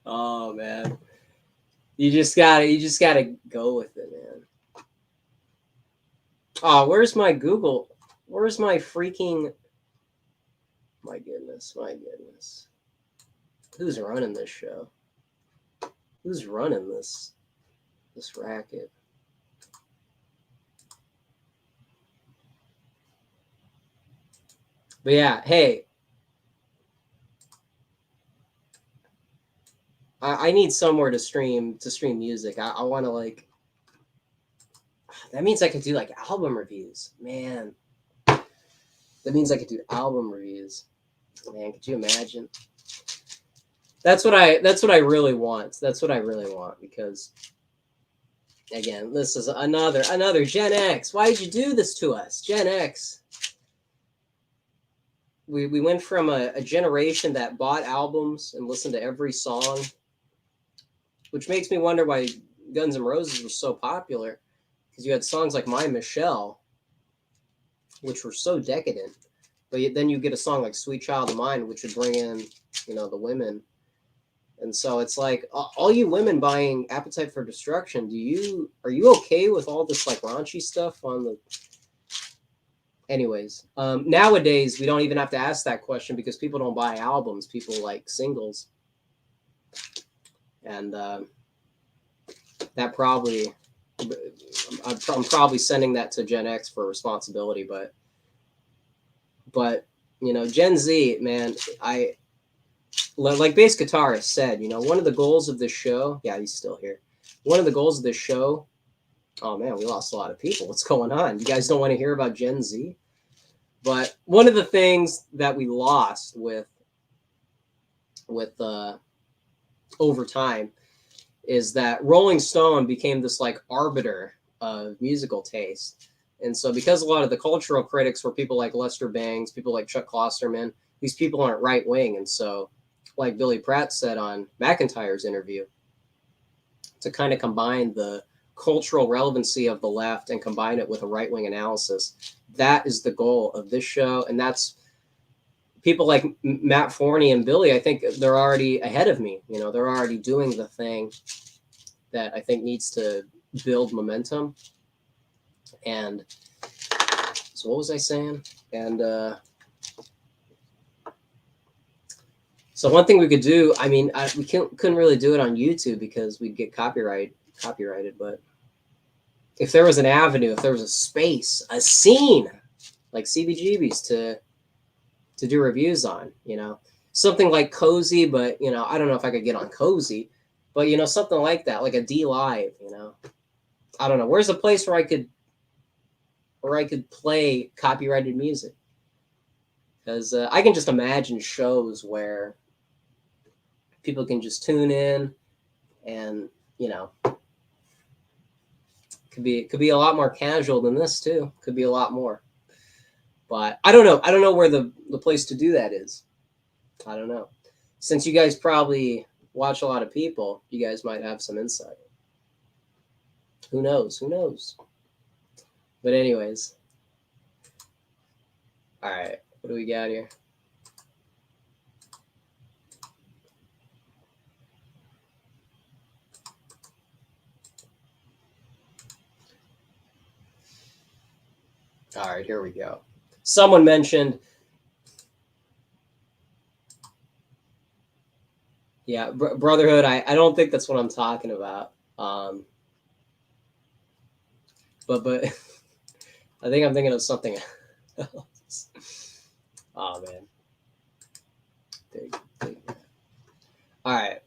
Oh man. You just gotta go with it, man. Oh, where's my Google? Where's my freaking my goodness, my goodness. Who's running this show? Who's running this racket? But yeah, hey, I need somewhere to stream music. I want to like that means I could do like album reviews, man. That means I could do album reviews, man. Could you imagine? That's what I really want. That's what I really want because again, this is another Gen X. Why did you do this to us, Gen X? We went from a generation that bought albums and listened to every song, which makes me wonder why Guns N' Roses was so popular because you had songs like My Michelle, which were so decadent, but then you get a song like Sweet Child of Mine, which would bring in, the women. And so it's like all you women buying Appetite for Destruction, are you okay with all this like raunchy stuff on the anyways, nowadays we don't even have to ask that question because people don't buy albums, people like singles. And that probably I'm probably sending that to Gen X for responsibility, but Gen Z, man, I like bass guitarist said, one of the goals of this show, yeah, he's still here. One of the goals of this show, oh man, we lost a lot of people. What's going on? You guys don't want to hear about Gen Z? But one of the things that we lost with over time is that Rolling Stone became this like arbiter of musical taste. And so because a lot of the cultural critics were people like Lester Bangs, people like Chuck Klosterman, these people aren't right wing. And so like Billy Pratt said on McIntyre's interview, to kind of combine the cultural relevancy of the left and combine it with a right wing analysis. That is the goal of this show. And that's people like Matt Forney and Billy. I think they're already ahead of me. They're already doing the thing that I think needs to build momentum. And so what was I saying? And so one thing we could do, I mean, we couldn't really do it on YouTube because we'd get copyrighted. But if there was an avenue, if there was a space, a scene like CBGB's to do reviews on, something like Cozy, but I don't know if I could get on Cozy, but something like that, like a D Live, I don't know. Where's a place where I could play copyrighted music? Because I can just imagine shows where people can just tune in, and could be a lot more casual than this too. Could be a lot more, but I don't know. I don't know where the place to do that is. I don't know. Since you guys probably watch a lot of people, you guys might have some insight. Who knows? Who knows? But anyways, all right. What do we got here? All right, here we go. Someone mentioned Yeah, brotherhood. I don't think that's what I'm talking about. But I think I'm thinking of something else. Oh man, big. All right.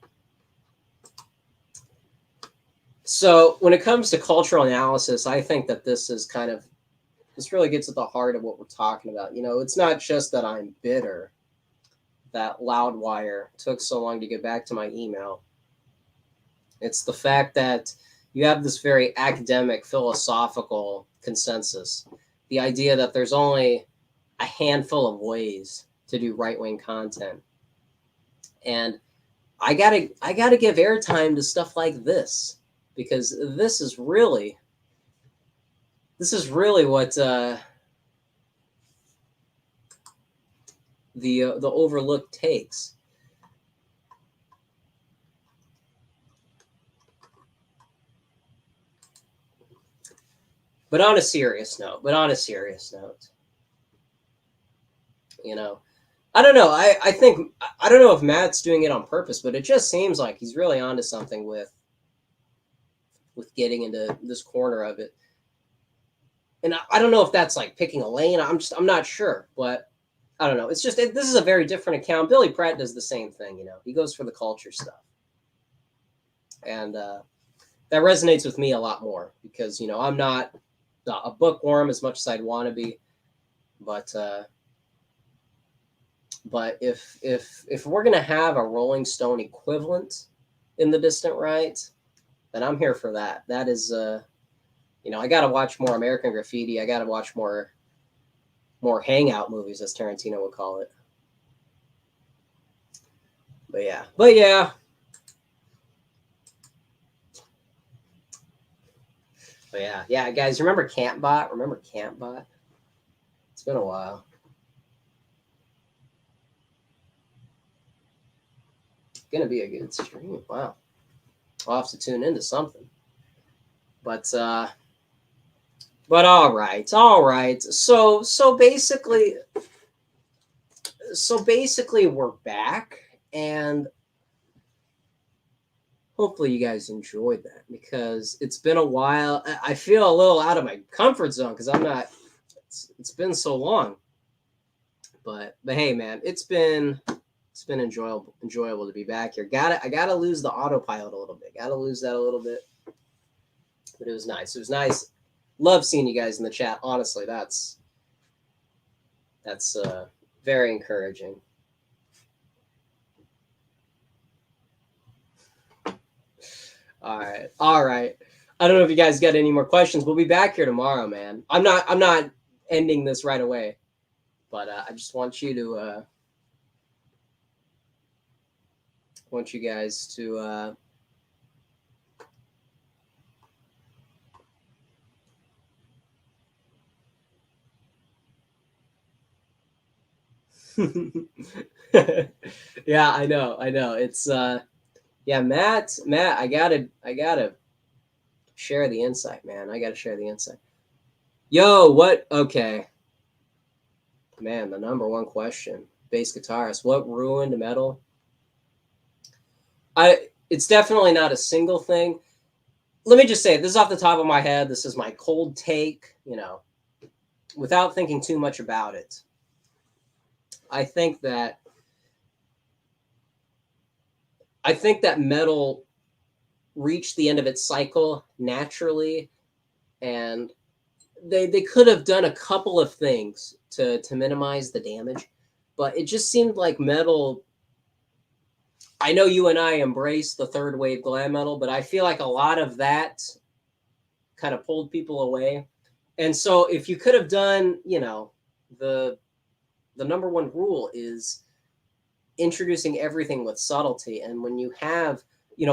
So when it comes to cultural analysis, I think that this really gets at the heart of what we're talking about. You know, it's not just that I'm bitter that Loudwire took so long to get back to my email. It's the fact that you have this very academic, philosophical consensus. The idea that there's only a handful of ways to do right-wing content. And I gotta give airtime to stuff like this because this is really what the overlooked takes. But on a serious note, you know, I don't know. I think I don't know if Matt's doing it on purpose, but it just seems like he's really onto something with getting into this corner of it. And I don't know if that's like picking a lane. I'm not sure, but I don't know. It's just this is a very different account. Billy Pratt does the same thing. You know, he goes for the culture stuff, and that resonates with me a lot more because I'm not a bookworm as much as I'd want to be, but if we're gonna have a Rolling Stone equivalent in the distant right, then I'm here for that. That is, I got to watch more American Graffiti. I got to watch more hangout movies, as Tarantino would call it. But yeah. Guys, remember Campbot? Remember Campbot? It's been a while. Gonna be a good stream. Wow, I'll have to tune into something. But all right. So basically we're back, and hopefully you guys enjoyed that because it's been a while. I feel a little out of my comfort zone because I'm not. It's been so long. But hey, man, it's been enjoyable to be back here. I gotta lose the autopilot a little bit. Gotta lose that a little bit. But it was nice. It was nice. Love seeing you guys in the chat. Honestly, that's very encouraging. All right. I don't know if you guys got any more questions. We'll be back here tomorrow, man. I'm not ending this right away, but I just want you to want you guys to yeah, I know. It's Matt, I gotta share the insight, man. I gotta share the insight. Yo, what? Okay, man. The number one question, bass guitarist. What ruined metal? It's definitely not a single thing. Let me just say, this is off the top of my head. This is my cold take. Without thinking too much about it. I think that metal reached the end of its cycle naturally, and they could have done a couple of things to minimize the damage, but it just seemed like metal. I know you and I embrace the third wave glam metal, but I feel like a lot of that kind of pulled people away. And so if you could have done, the number one rule is introducing everything with subtlety. And when you have,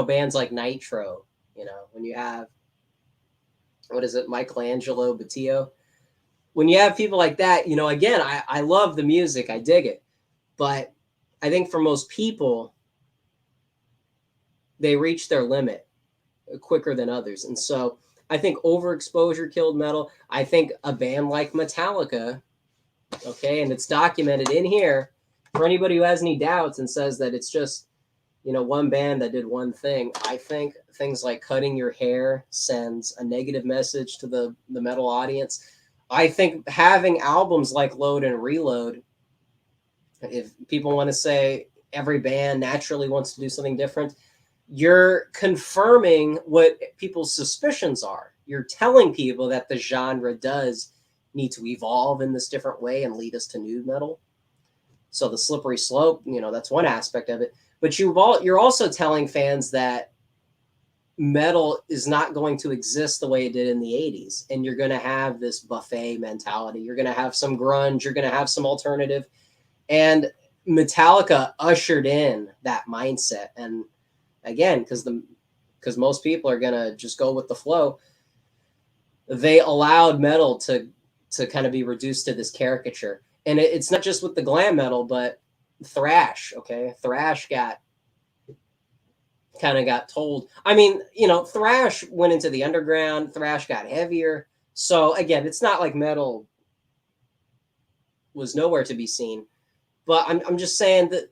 bands like Nitro, when you have, what is it, Michelangelo Batillo, when you have people like that, again, I love the music, I dig it, but I think for most people, they reach their limit quicker than others. And so I think overexposure killed metal. I think a band like Metallica, okay, and it's documented in here for anybody who has any doubts and says that it's just one band that did one thing. I think things like cutting your hair sends a negative message to the metal audience. I think having albums like Load and Reload, if people want to say every band naturally wants to do something different, you're confirming what people's suspicions are. You're telling people that the genre does need to evolve in this different way and lead us to new metal. So the slippery slope, that's one aspect of it. But you're also telling fans that metal is not going to exist the way it did in the 80s. And you're going to have this buffet mentality. You're going to have some grunge. You're going to have some alternative. And Metallica ushered in that mindset. And again, because most people are going to just go with the flow, they allowed metal to kind of be reduced to this caricature. And it's not just with the glam metal, but thrash. Okay, thrash got told. I mean, thrash went into the underground. Thrash got heavier. So again, it's not like metal was nowhere to be seen. But I'm just saying that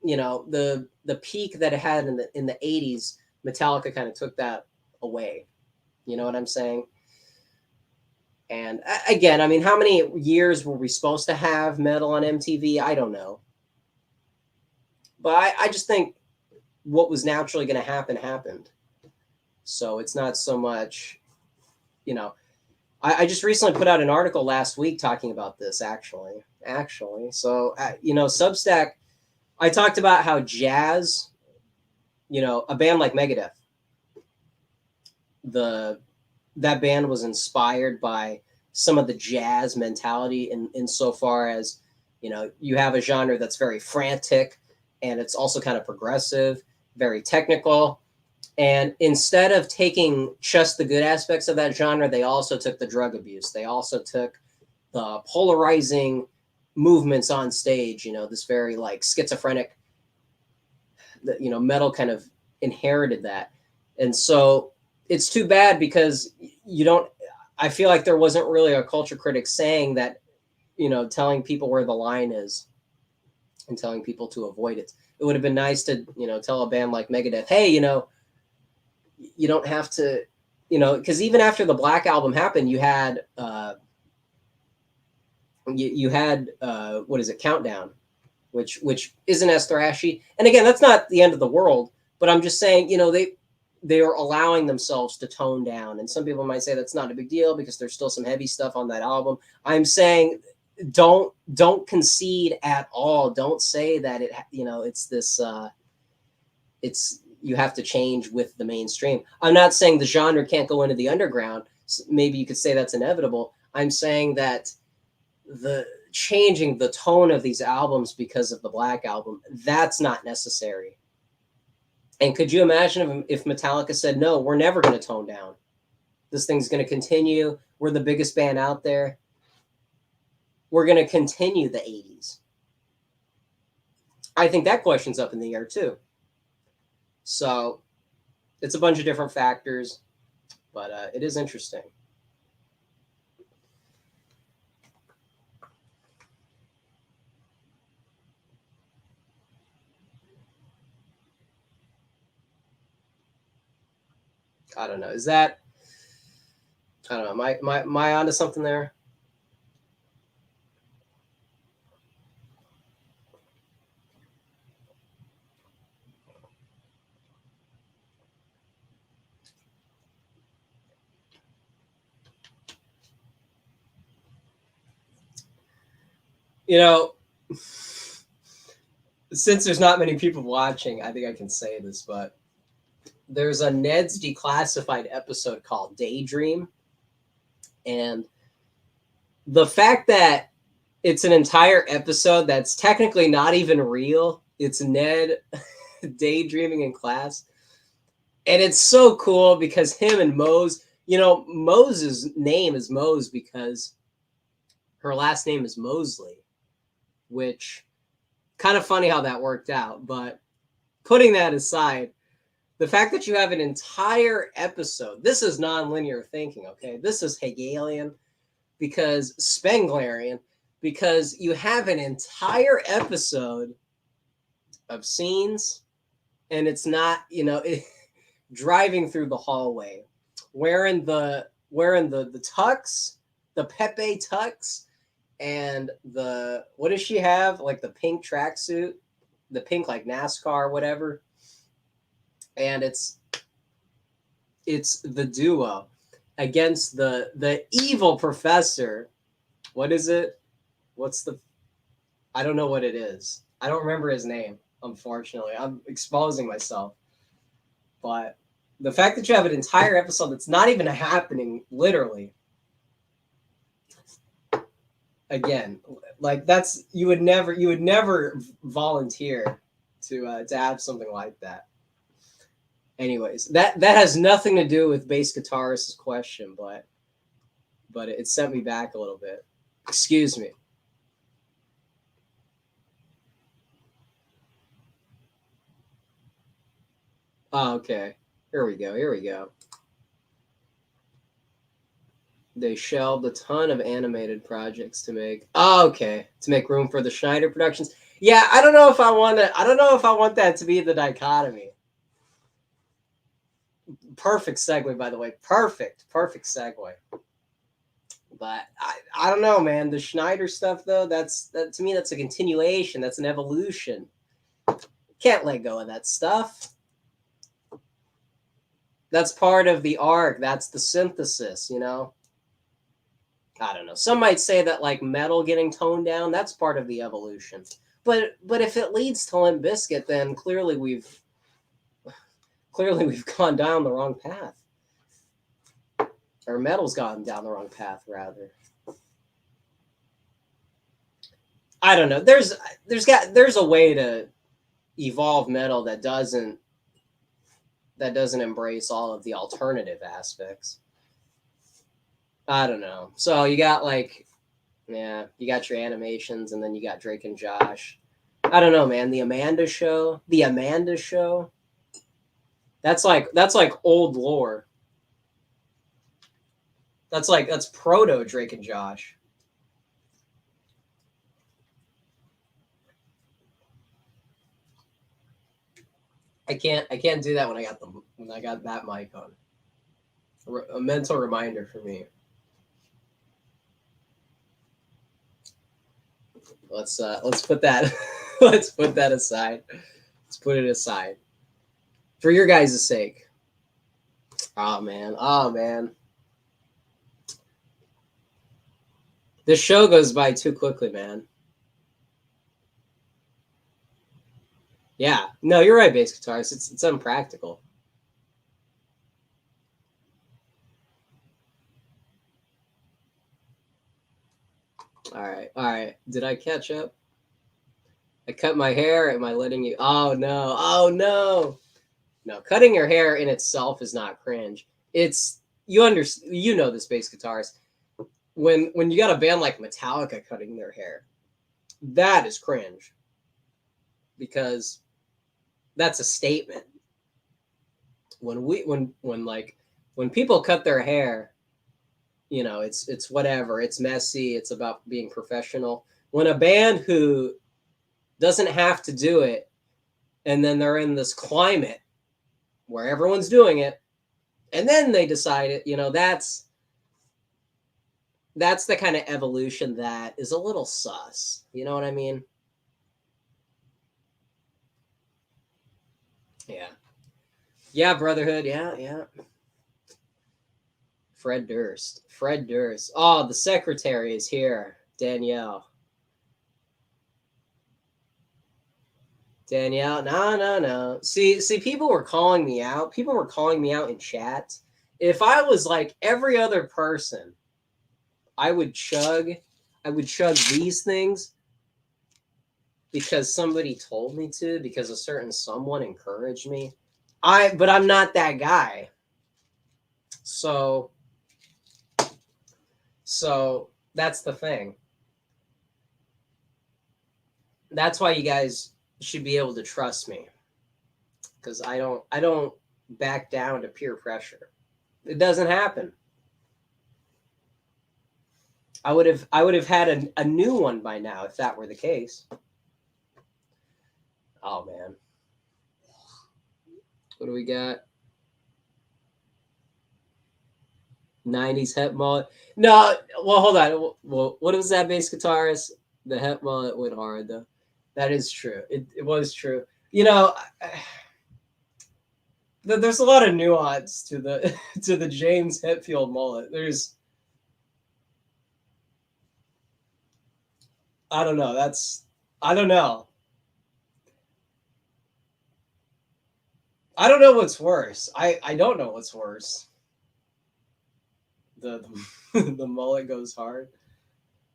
the peak that it had in the 80s, Metallica kind of took that away. You know what I'm saying? And again, I mean, how many years were we supposed to have metal on MTV? I don't know. But I just think what was naturally going to happen happened. So it's not so much, I just recently put out an article last week talking about this, actually. So, Substack, I talked about how jazz, a band like Megadeth, that band was inspired by some of the jazz mentality in so far as, you have a genre that's very frantic and it's also kind of progressive, very technical. And instead of taking just the good aspects of that genre, they also took the drug abuse. They also took the polarizing movements on stage, this very like schizophrenic, metal kind of inherited that. And so it's too bad because I feel like there wasn't really a culture critic saying that, telling people where the line is and telling people to avoid it. It would have been nice to, tell a band like Megadeth, hey, you don't have to, because even after the Black Album happened, you had, what is it, Countdown, which isn't as thrashy. And again, that's not the end of the world, but I'm just saying, they are allowing themselves to tone down. And some people might say that's not a big deal because there's still some heavy stuff on that album. I'm saying don't concede at all. Don't say that it's this you have to change with the mainstream. I'm not saying the genre can't go into the underground. Maybe you could say that's inevitable. I'm saying that the changing the tone of these albums because of the Black Album, that's not necessary. And could you imagine if Metallica said, no, we're never going to tone down. This thing's going to continue. We're the biggest band out there. We're going to continue the 80s. I think that question's up in the air too. So it's a bunch of different factors, but it is interesting. I don't know. I don't know. Am I onto something there? Since there's not many people watching, I think I can say this, but there's a Ned's Declassified episode called Daydream. And the fact that it's an entire episode that's technically not even real, it's Ned daydreaming in class. And it's so cool because him and Mose, Mose's name is Mose because her last name is Mosley, which kind of funny how that worked out. But putting that aside, the fact that you have an entire episode, this is nonlinear thinking, okay? This is Hegelian because Spenglerian, because you have an entire episode of scenes and it's not, driving through the hallway, wearing the tux, the Pepe tux, and the what does she have? Like the pink tracksuit, the pink like NASCAR, whatever. And it's the duo against the evil professor. What is it? What's the I don't know what it is. I don't remember his name, unfortunately. I'm exposing myself. But the fact that you have an entire episode that's not even happening, literally, again, like that's you would never volunteer to have something like that. Anyways, that has nothing to do with bass guitarist's question, but it sent me back a little bit. Excuse me. Oh, okay. Here we go. Here we go. They shelved a ton of animated projects to make. Oh, okay. To make room for the Schneider productions. Yeah, I don't know if I want to. I don't know if I want that to be the dichotomy. Perfect segue, by the way. Perfect segue. But I don't know, man. The Schneider stuff, though, that to me, that's a continuation. That's an evolution. Can't let go of that stuff. That's part of the arc. That's the synthesis, I don't know. Some might say that like metal getting toned down, that's part of the evolution. But if it leads to Limp Bizkit, then clearly we've gone down the wrong path. Or metal's gone down the wrong path, rather. I don't know. There's a way to evolve metal that doesn't embrace all of the alternative aspects. I don't know. So you got you got your animations, and then you got Drake and Josh. I don't know, man. The Amanda Show. That's like old lore. That's proto Drake and Josh. I can't do that when I got that mic on. A mental reminder for me. Let's put that let's put that aside. Let's put it aside. For your guys' sake. Oh man. This show goes by too quickly, man. Yeah. No, you're right, bass guitarist. It's unpractical. All right. Did I catch up? I cut my hair. Am I letting you? Oh no. No, cutting your hair in itself is not cringe. It's you know this bass guitarist. When you got a band like Metallica cutting their hair, that is cringe. Because that's a statement. When people cut their hair, it's whatever. It's messy. It's about being professional. When a band who doesn't have to do it, and then they're in this climate where everyone's doing it, and then they decide it, that's the kind of evolution that is a little sus. You know what I mean? Yeah. Yeah, Brotherhood. Yeah. Fred Durst. Oh, the secretary is here. Danielle. No. See, people were calling me out. People were calling me out in chat. If I was like every other person, I would chug these things because somebody told me to, because a certain someone encouraged me. But I'm not that guy. So that's the thing. That's why you guys should be able to trust me, because I don't back down to peer pressure. It doesn't happen. I would have had a new one by now if that were the case. Oh man. What do we got? 90s het mullet. No, well, hold on. Well, what was that bass guitarist? The het mullet went hard, though. That is true. It was true. You know, there's a lot of nuance to the to the James Hetfield mullet. There's, I don't know. I don't know. I don't know what's worse. I don't know what's worse. The mullet goes hard.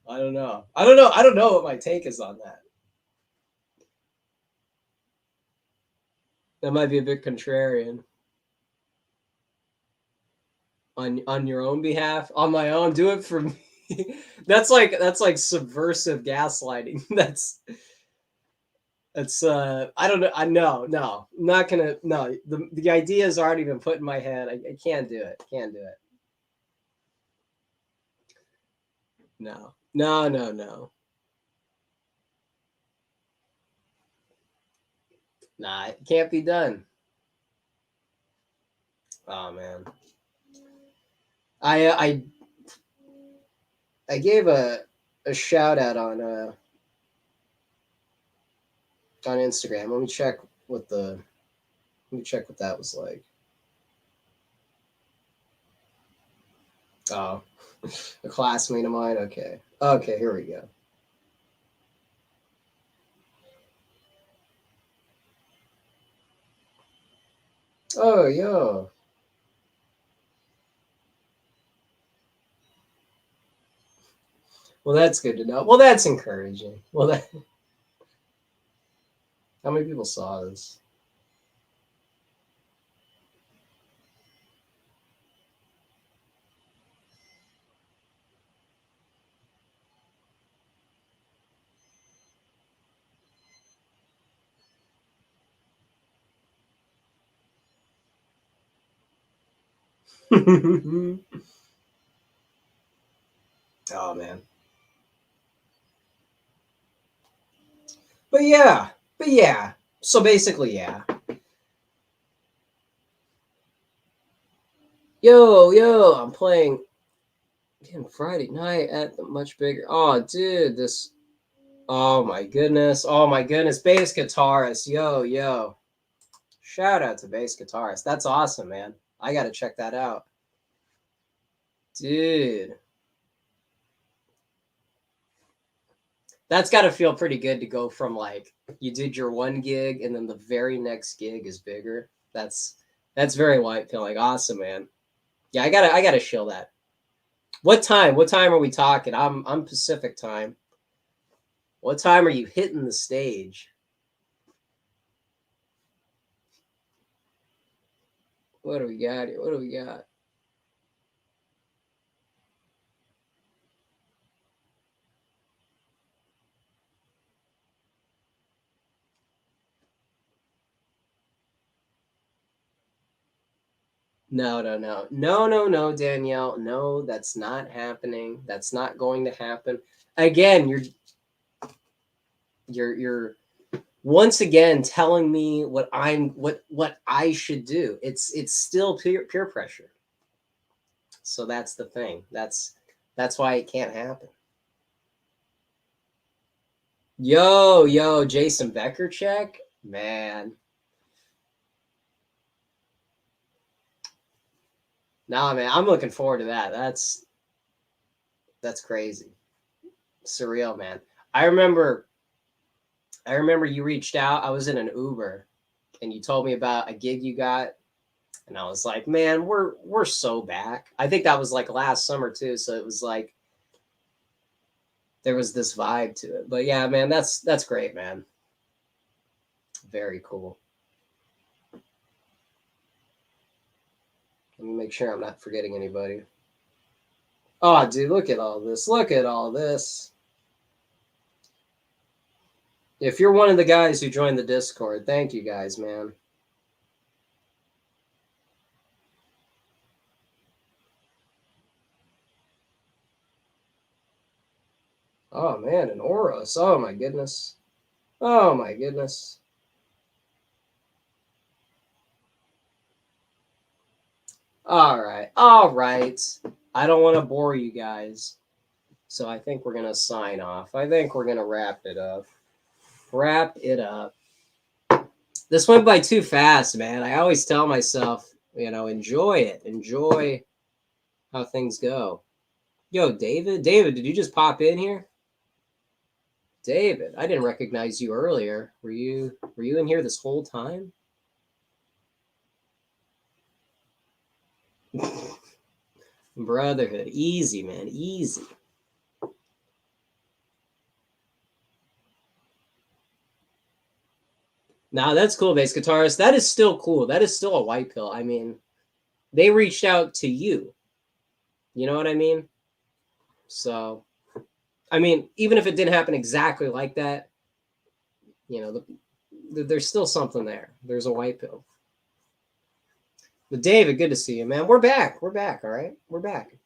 I don't know. I don't know. I don't know what my take is on that. That might be a bit contrarian. On your own behalf, on my own, do it for me. That's like subversive gaslighting. That's I don't know. I no, I'm not gonna. No, the idea has already been put in my head. I can't do it. Can't do it. No, no, no, no. Nah, it can't be done. Oh man, I uh, I I gave a shout out on Instagram. What the let me check what that was like. Oh, a classmate of mine. Okay, okay, here we go. Oh, yo. Well, that's good to know. Well, that's encouraging. Well, how many people saw this? Oh man. But yeah, but yeah. So basically, yeah. Yo, I'm playing again Friday night at the much bigger. Oh, dude, this. Oh my goodness. Oh my goodness. Bass guitarist. Yo. Shout out to bass guitarist. That's awesome, man. I gotta check that out, dude. That's got to feel pretty good to go from like you did your one gig and then the very next gig is bigger. That's very white feeling. Awesome, man. Yeah, I gotta shill that. What time? What time are we talking? I'm Pacific time. What time are you hitting the stage? What do we got here? What do we got? No, Danielle. No, that's not happening. That's not going to happen. Again, you're once again telling me what I should do. It's still peer pressure. So that's the thing. That's why it can't happen. Yo, Jason Becker check, man. Nah, man, I'm looking forward to that. That's crazy, surreal, man. I remember, I remember you reached out. I was in an Uber, and you told me about a gig you got, and I was like, man, we're so back. I think that was like last summer too. So it was like there was this vibe to it. But yeah, man, that's great, man. Very cool. Let me make sure I'm not forgetting anybody. Oh, dude, look at all this. Look at all this. If you're one of the guys who joined the Discord, thank you guys, man. Oh man, an Oros. Oh my goodness. Oh my goodness. All right. All right. I don't want to bore you guys. So I think we're going to sign off. I think we're going to wrap it up. Wrap it up. This went by too fast, man. I always tell myself, enjoy it. Enjoy how things go. Yo, David. David, did you just pop in here? David, I didn't recognize you earlier. Were you in here this whole time? Brotherhood. Easy, man. Easy. Now that's cool, bass guitarist. That is still cool. That is still a white pill. I mean, they reached out to you. You know what I mean? So, I mean, even if it didn't happen exactly like that, there's still something there. There's a white pill. But David, good to see you, man. We're back. We're back. All right, we're back.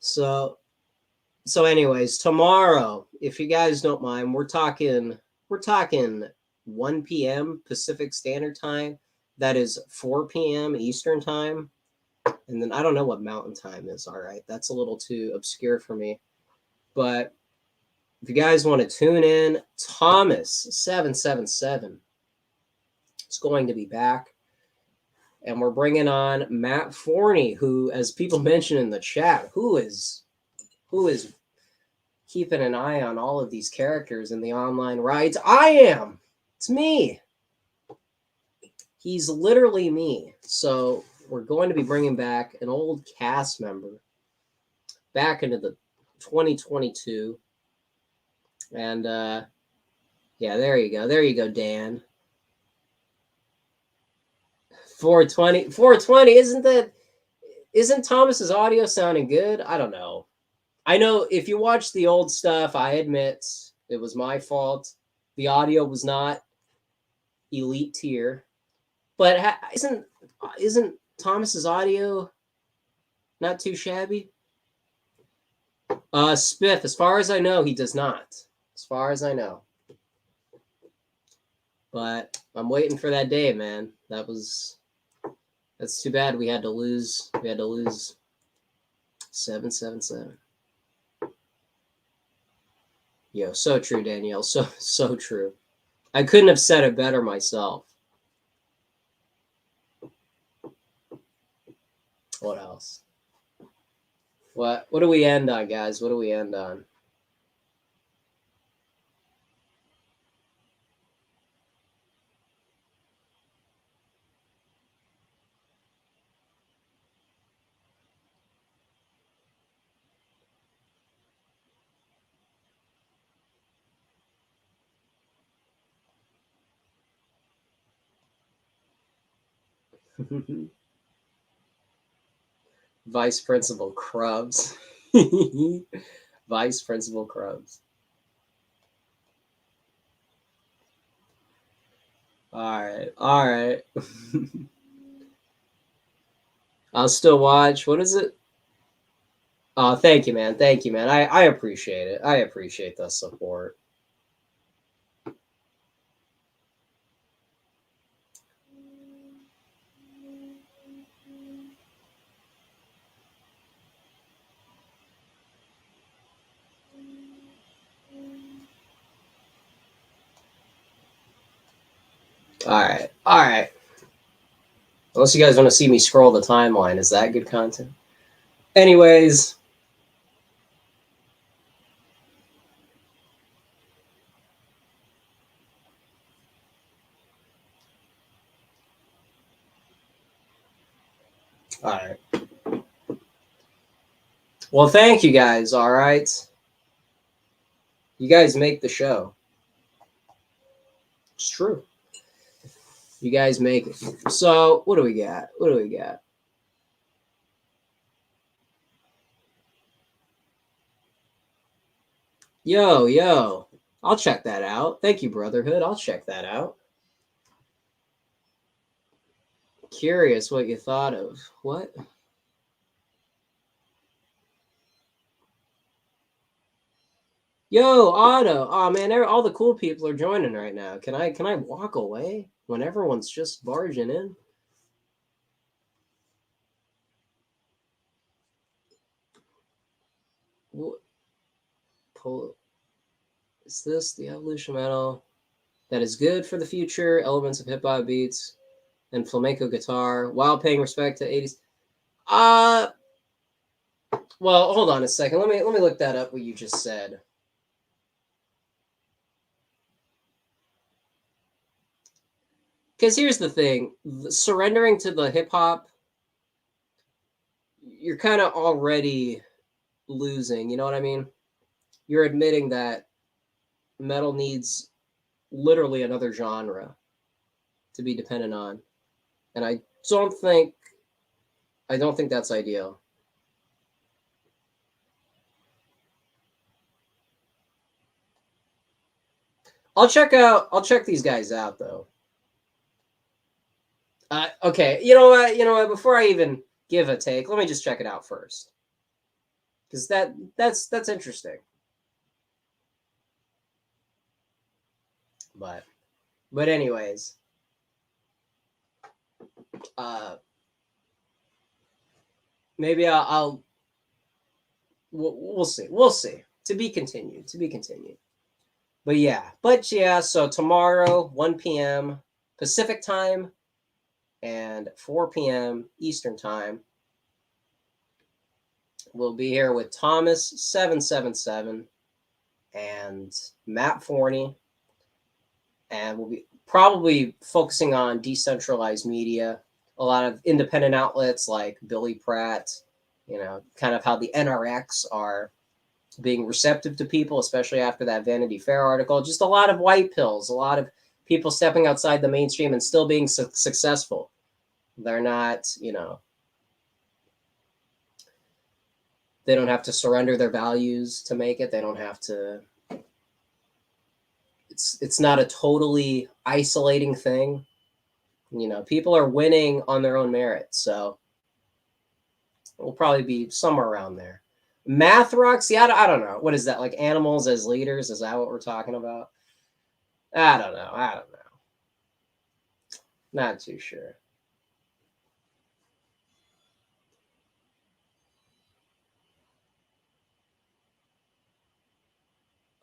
So, anyways, tomorrow, if you guys don't mind, we're talking 1 p.m. Pacific Standard Time. That is 4 p.m. Eastern Time. And then I don't know what Mountain Time is. All right, that's a little too obscure for me. But if you guys want to tune in, Thomas 777 is going to be back. And we're bringing on Matt Forney, who, as people mentioned in the chat, who is keeping an eye on all of these characters in the online rides. I am. It's me. He's literally me. So we're going to be bringing back an old cast member back into the 2022. And yeah, there you go. There you go, Dan. 420. Isn't Thomas's audio sounding good? I don't know. I know if you watch the old stuff, I admit it was my fault. The audio was not elite tier. But isn't Thomas's audio not too shabby? Spiff, as far as I know, he does not. As far as I know. But I'm waiting for that day, man. That's too bad we had to lose 777. Yo, so true, Danielle. So true. I couldn't have said it better myself. What else? What do we end on, guys? What do we end on? Vice Principal Krubs. Vice Principal Krubs. All right. I'll still watch. What is it? Oh, thank you, man. I appreciate it. I appreciate the support. All right. Unless you guys want to see me scroll the timeline, is that good content? Anyways. All right. Well, thank you guys. All right. You guys make the show. It's true. You guys make it. So, what do we got? Yo. I'll check that out. Thank you, Brotherhood. I'll check that out. Curious what you thought of. What? Yo, Otto. Oh man, all the cool people are joining right now. Can I walk away when everyone's just barging in? Is this the evolution metal that is good for the future? Elements of hip hop beats and flamenco guitar while paying respect to 80s. Well, hold on a second. Let me look that up. What you just said. Because here's the thing: surrendering to the hip hop, you're kind of already losing. You know what I mean? You're admitting that metal needs literally another genre to be dependent on, and I don't think that's ideal. I'll check these guys out though. Okay, you know what? You know what? Before I even give a take, let me just check it out first, because that's interesting. But anyways, uh, maybe we'll see. We'll see. To be continued. To be continued. But yeah. So tomorrow, 1 p.m. Pacific time and 4 p.m. Eastern time, we'll be here with Thomas 777 and Matt Forney, and we'll be probably focusing on decentralized media, a lot of independent outlets like Billy Pratt, kind of how the NRX are being receptive to people, especially after that Vanity Fair article. Just a lot of white pills, a lot of people stepping outside the mainstream and still being successful. They're not, they don't have to surrender their values to make it. They don't have to. It's not a totally isolating thing. People are winning on their own merit. So we'll probably be somewhere around there. Math rocks. Yeah, I don't know. What is that? Like animals as leaders? Is that what we're talking about? I don't know. Not too sure.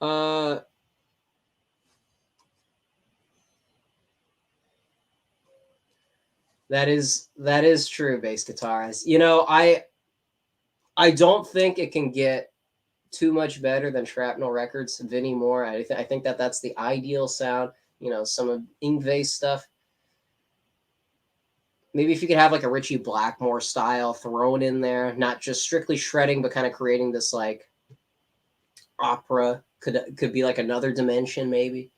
Uh, that is true, bass guitarist. I don't think it can get too much better than Shrapnel Records, Vinnie Moore. I think that's the ideal sound. Some of Yngwie's stuff. Maybe if you could have like a Richie Blackmore style thrown in there, not just strictly shredding, but kind of creating this like opera could be like another dimension maybe.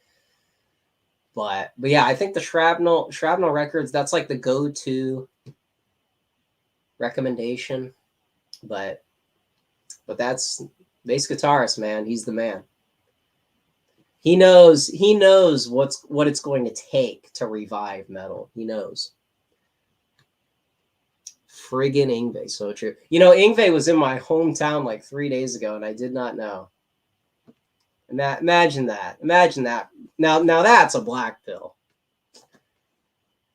But yeah, I think the Shrapnel Records, that's like the go-to recommendation. But that's bass guitarist, man. He's the man. He knows what it's going to take to revive metal. He knows. Friggin' Yngwie, so true. Yngwie was in my hometown like 3 days ago, and I did not know. Imagine that. Now that's a black pill.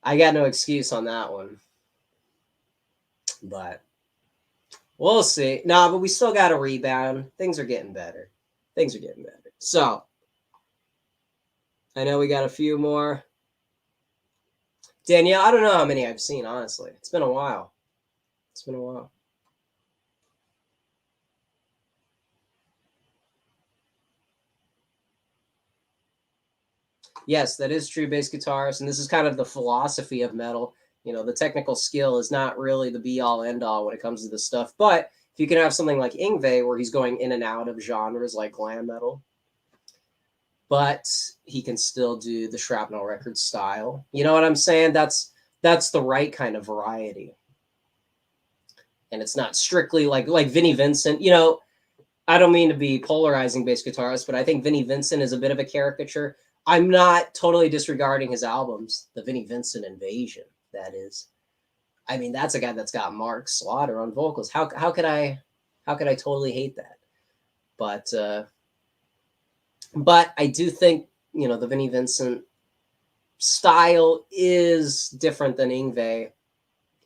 I got no excuse on that one. But we'll see. But we still got to rebound. Things are getting better. So I know we got a few more. Danielle, I don't know how many I've seen, honestly. It's been a while. Yes, that is true, bass guitarist. And this is kind of the philosophy of metal. The technical skill is not really the be all end all when it comes to this stuff. But if you can have something like Yngwie, where he's going in and out of genres like glam metal, but he can still do the Shrapnel Record style. You know what I'm saying? That's the right kind of variety. And it's not strictly like Vinnie Vincent. I don't mean to be polarizing bass guitarist, but I think Vinnie Vincent is a bit of a caricature. I'm not totally disregarding his albums, the Vinnie Vincent Invasion, that is. I mean, that's a guy that's got Mark Slaughter on vocals. How could I totally hate that? But I do think, the Vinnie Vincent style is different than Yngwie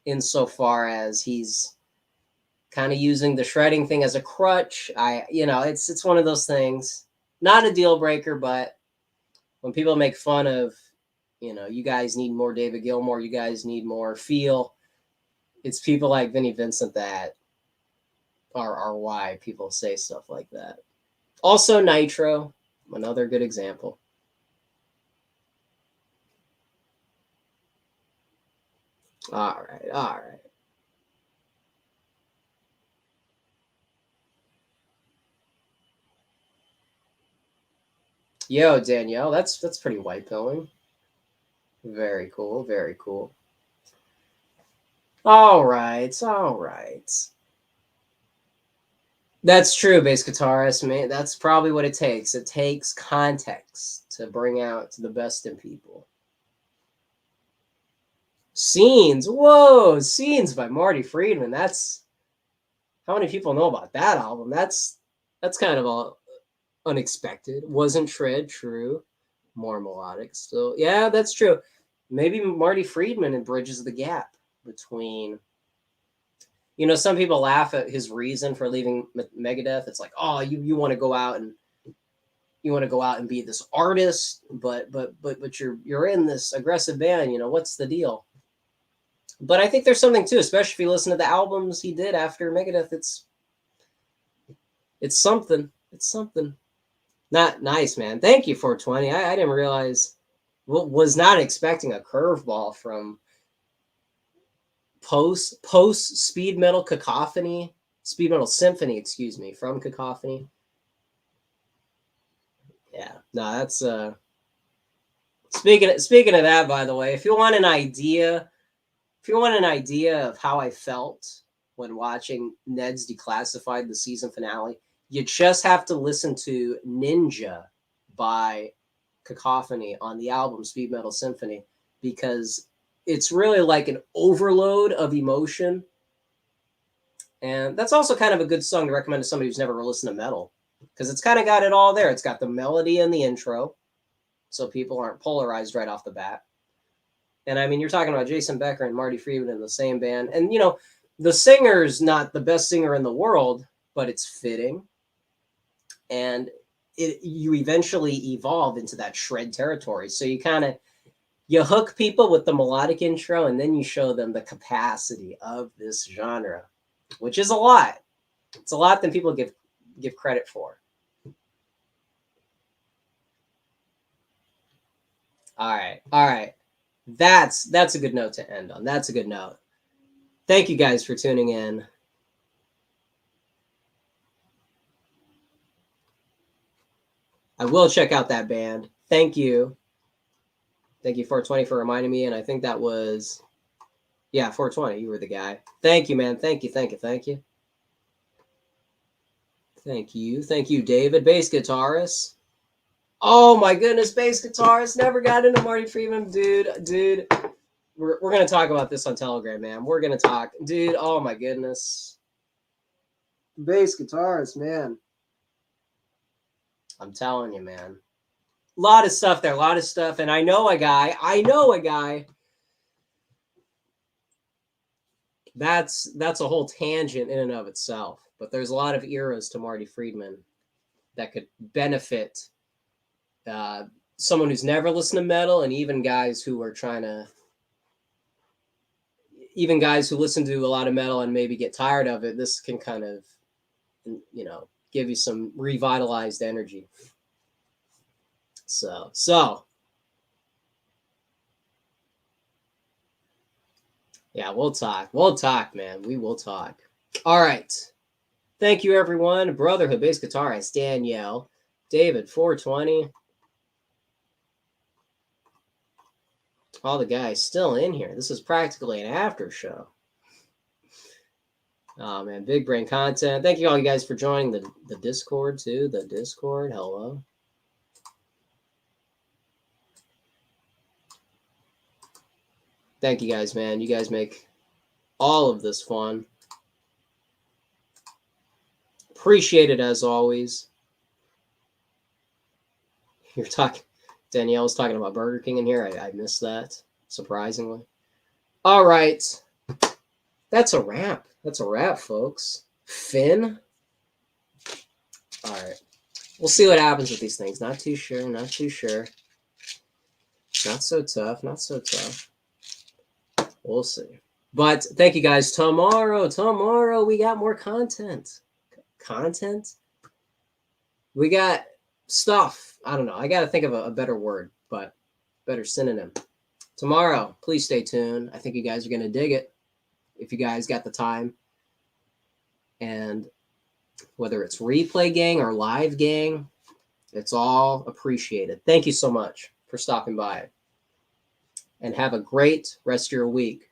insofar as he's kind of using the shredding thing as a crutch. It's one of those things. Not a deal breaker, but when people make fun of, you guys need more David Gilmour, you guys need more feel. It's people like Vinnie Vincent that are why people say stuff like that. Also, Nitro, another good example. All right. Yo, Danielle, that's pretty white pilling. Very cool, very cool. All right. That's true, bass guitarist, man. That's probably what it takes. It takes context to bring out the best in people. Scenes, whoa, Scenes by Marty Friedman. That's how many people know about that album? That's kind of all unexpected. Wasn't shred true, more melodic still. Yeah, that's true. Maybe Marty Friedman bridges the gap between. Some people laugh at his reason for leaving Megadeth. It's like, oh, you want to go out and be this artist, but you're in this aggressive band. What's the deal? But I think there's something too, especially if you listen to the albums he did after Megadeth. It's something. It's something. Not nice, man. Thank you, 420. I didn't realize. Was not expecting a curveball from post speed metal cacophony, speed metal symphony, excuse me, from Cacophony. Yeah, no, that's speaking of that, by the way, if you want an idea of how I felt when watching Ned's Declassified, the season finale, you just have to listen to Ninja by Cacophony on the album Speed Metal Symphony, because it's really like an overload of emotion. And that's also kind of a good song to recommend to somebody who's never listened to metal, because it's kind of got it all there. It's got the melody and the intro, so people aren't polarized right off the bat. And I mean, you're talking about Jason Becker and Marty Friedman in the same band. And, the singer's not the best singer in the world, but it's fitting. And you eventually evolve into that shred territory. So you hook people with the melodic intro, and then you show them the capacity of this genre, which is a lot. It's a lot than people give credit for. All right. That's a good note to end on. That's a good note. Thank you guys for tuning in. I will check out that band. Thank you. Thank you, 420, for reminding me. And I think that was, 420. You were the guy. Thank you, man. Thank you. Thank you, David. Bass guitarist. Oh my goodness, bass guitarist. Never got into Marty Friedman. Dude. We're going to talk about this on Telegram, man. We're going to talk. Dude, oh my goodness. Bass guitarist, man. I'm telling you, man. A lot of stuff there, and I know a guy. That's a whole tangent in and of itself. But there's a lot of eras to Marty Friedman that could benefit someone who's never listened to metal, and even guys who listen to a lot of metal and maybe get tired of it. This can kind of, give you some revitalized energy. So yeah, we'll talk, man. We will talk. All right. Thank you, everyone. Brotherhood bass guitarist Danielle, David, 420. All the guys still in here. This is practically an after show. Oh man, big brain content. Thank you all you guys for joining the Discord too. The Discord, hello. Thank you guys, man. You guys make all of this fun. Appreciate it as always. Danielle was talking about Burger King in here. I missed that, surprisingly. All right. That's a wrap, folks. Fin? All right. We'll see what happens with these things. Not too sure. Not too sure. Not so tough. Not so tough. We'll see. But thank you guys. Tomorrow we got more content. Content? We got stuff. I don't know. I got to think of a better word, but better synonym. Tomorrow, please stay tuned. I think you guys are going to dig it if you guys got the time. And whether it's replay gang or live gang, it's all appreciated. Thank you so much for stopping by. And have a great rest of your week.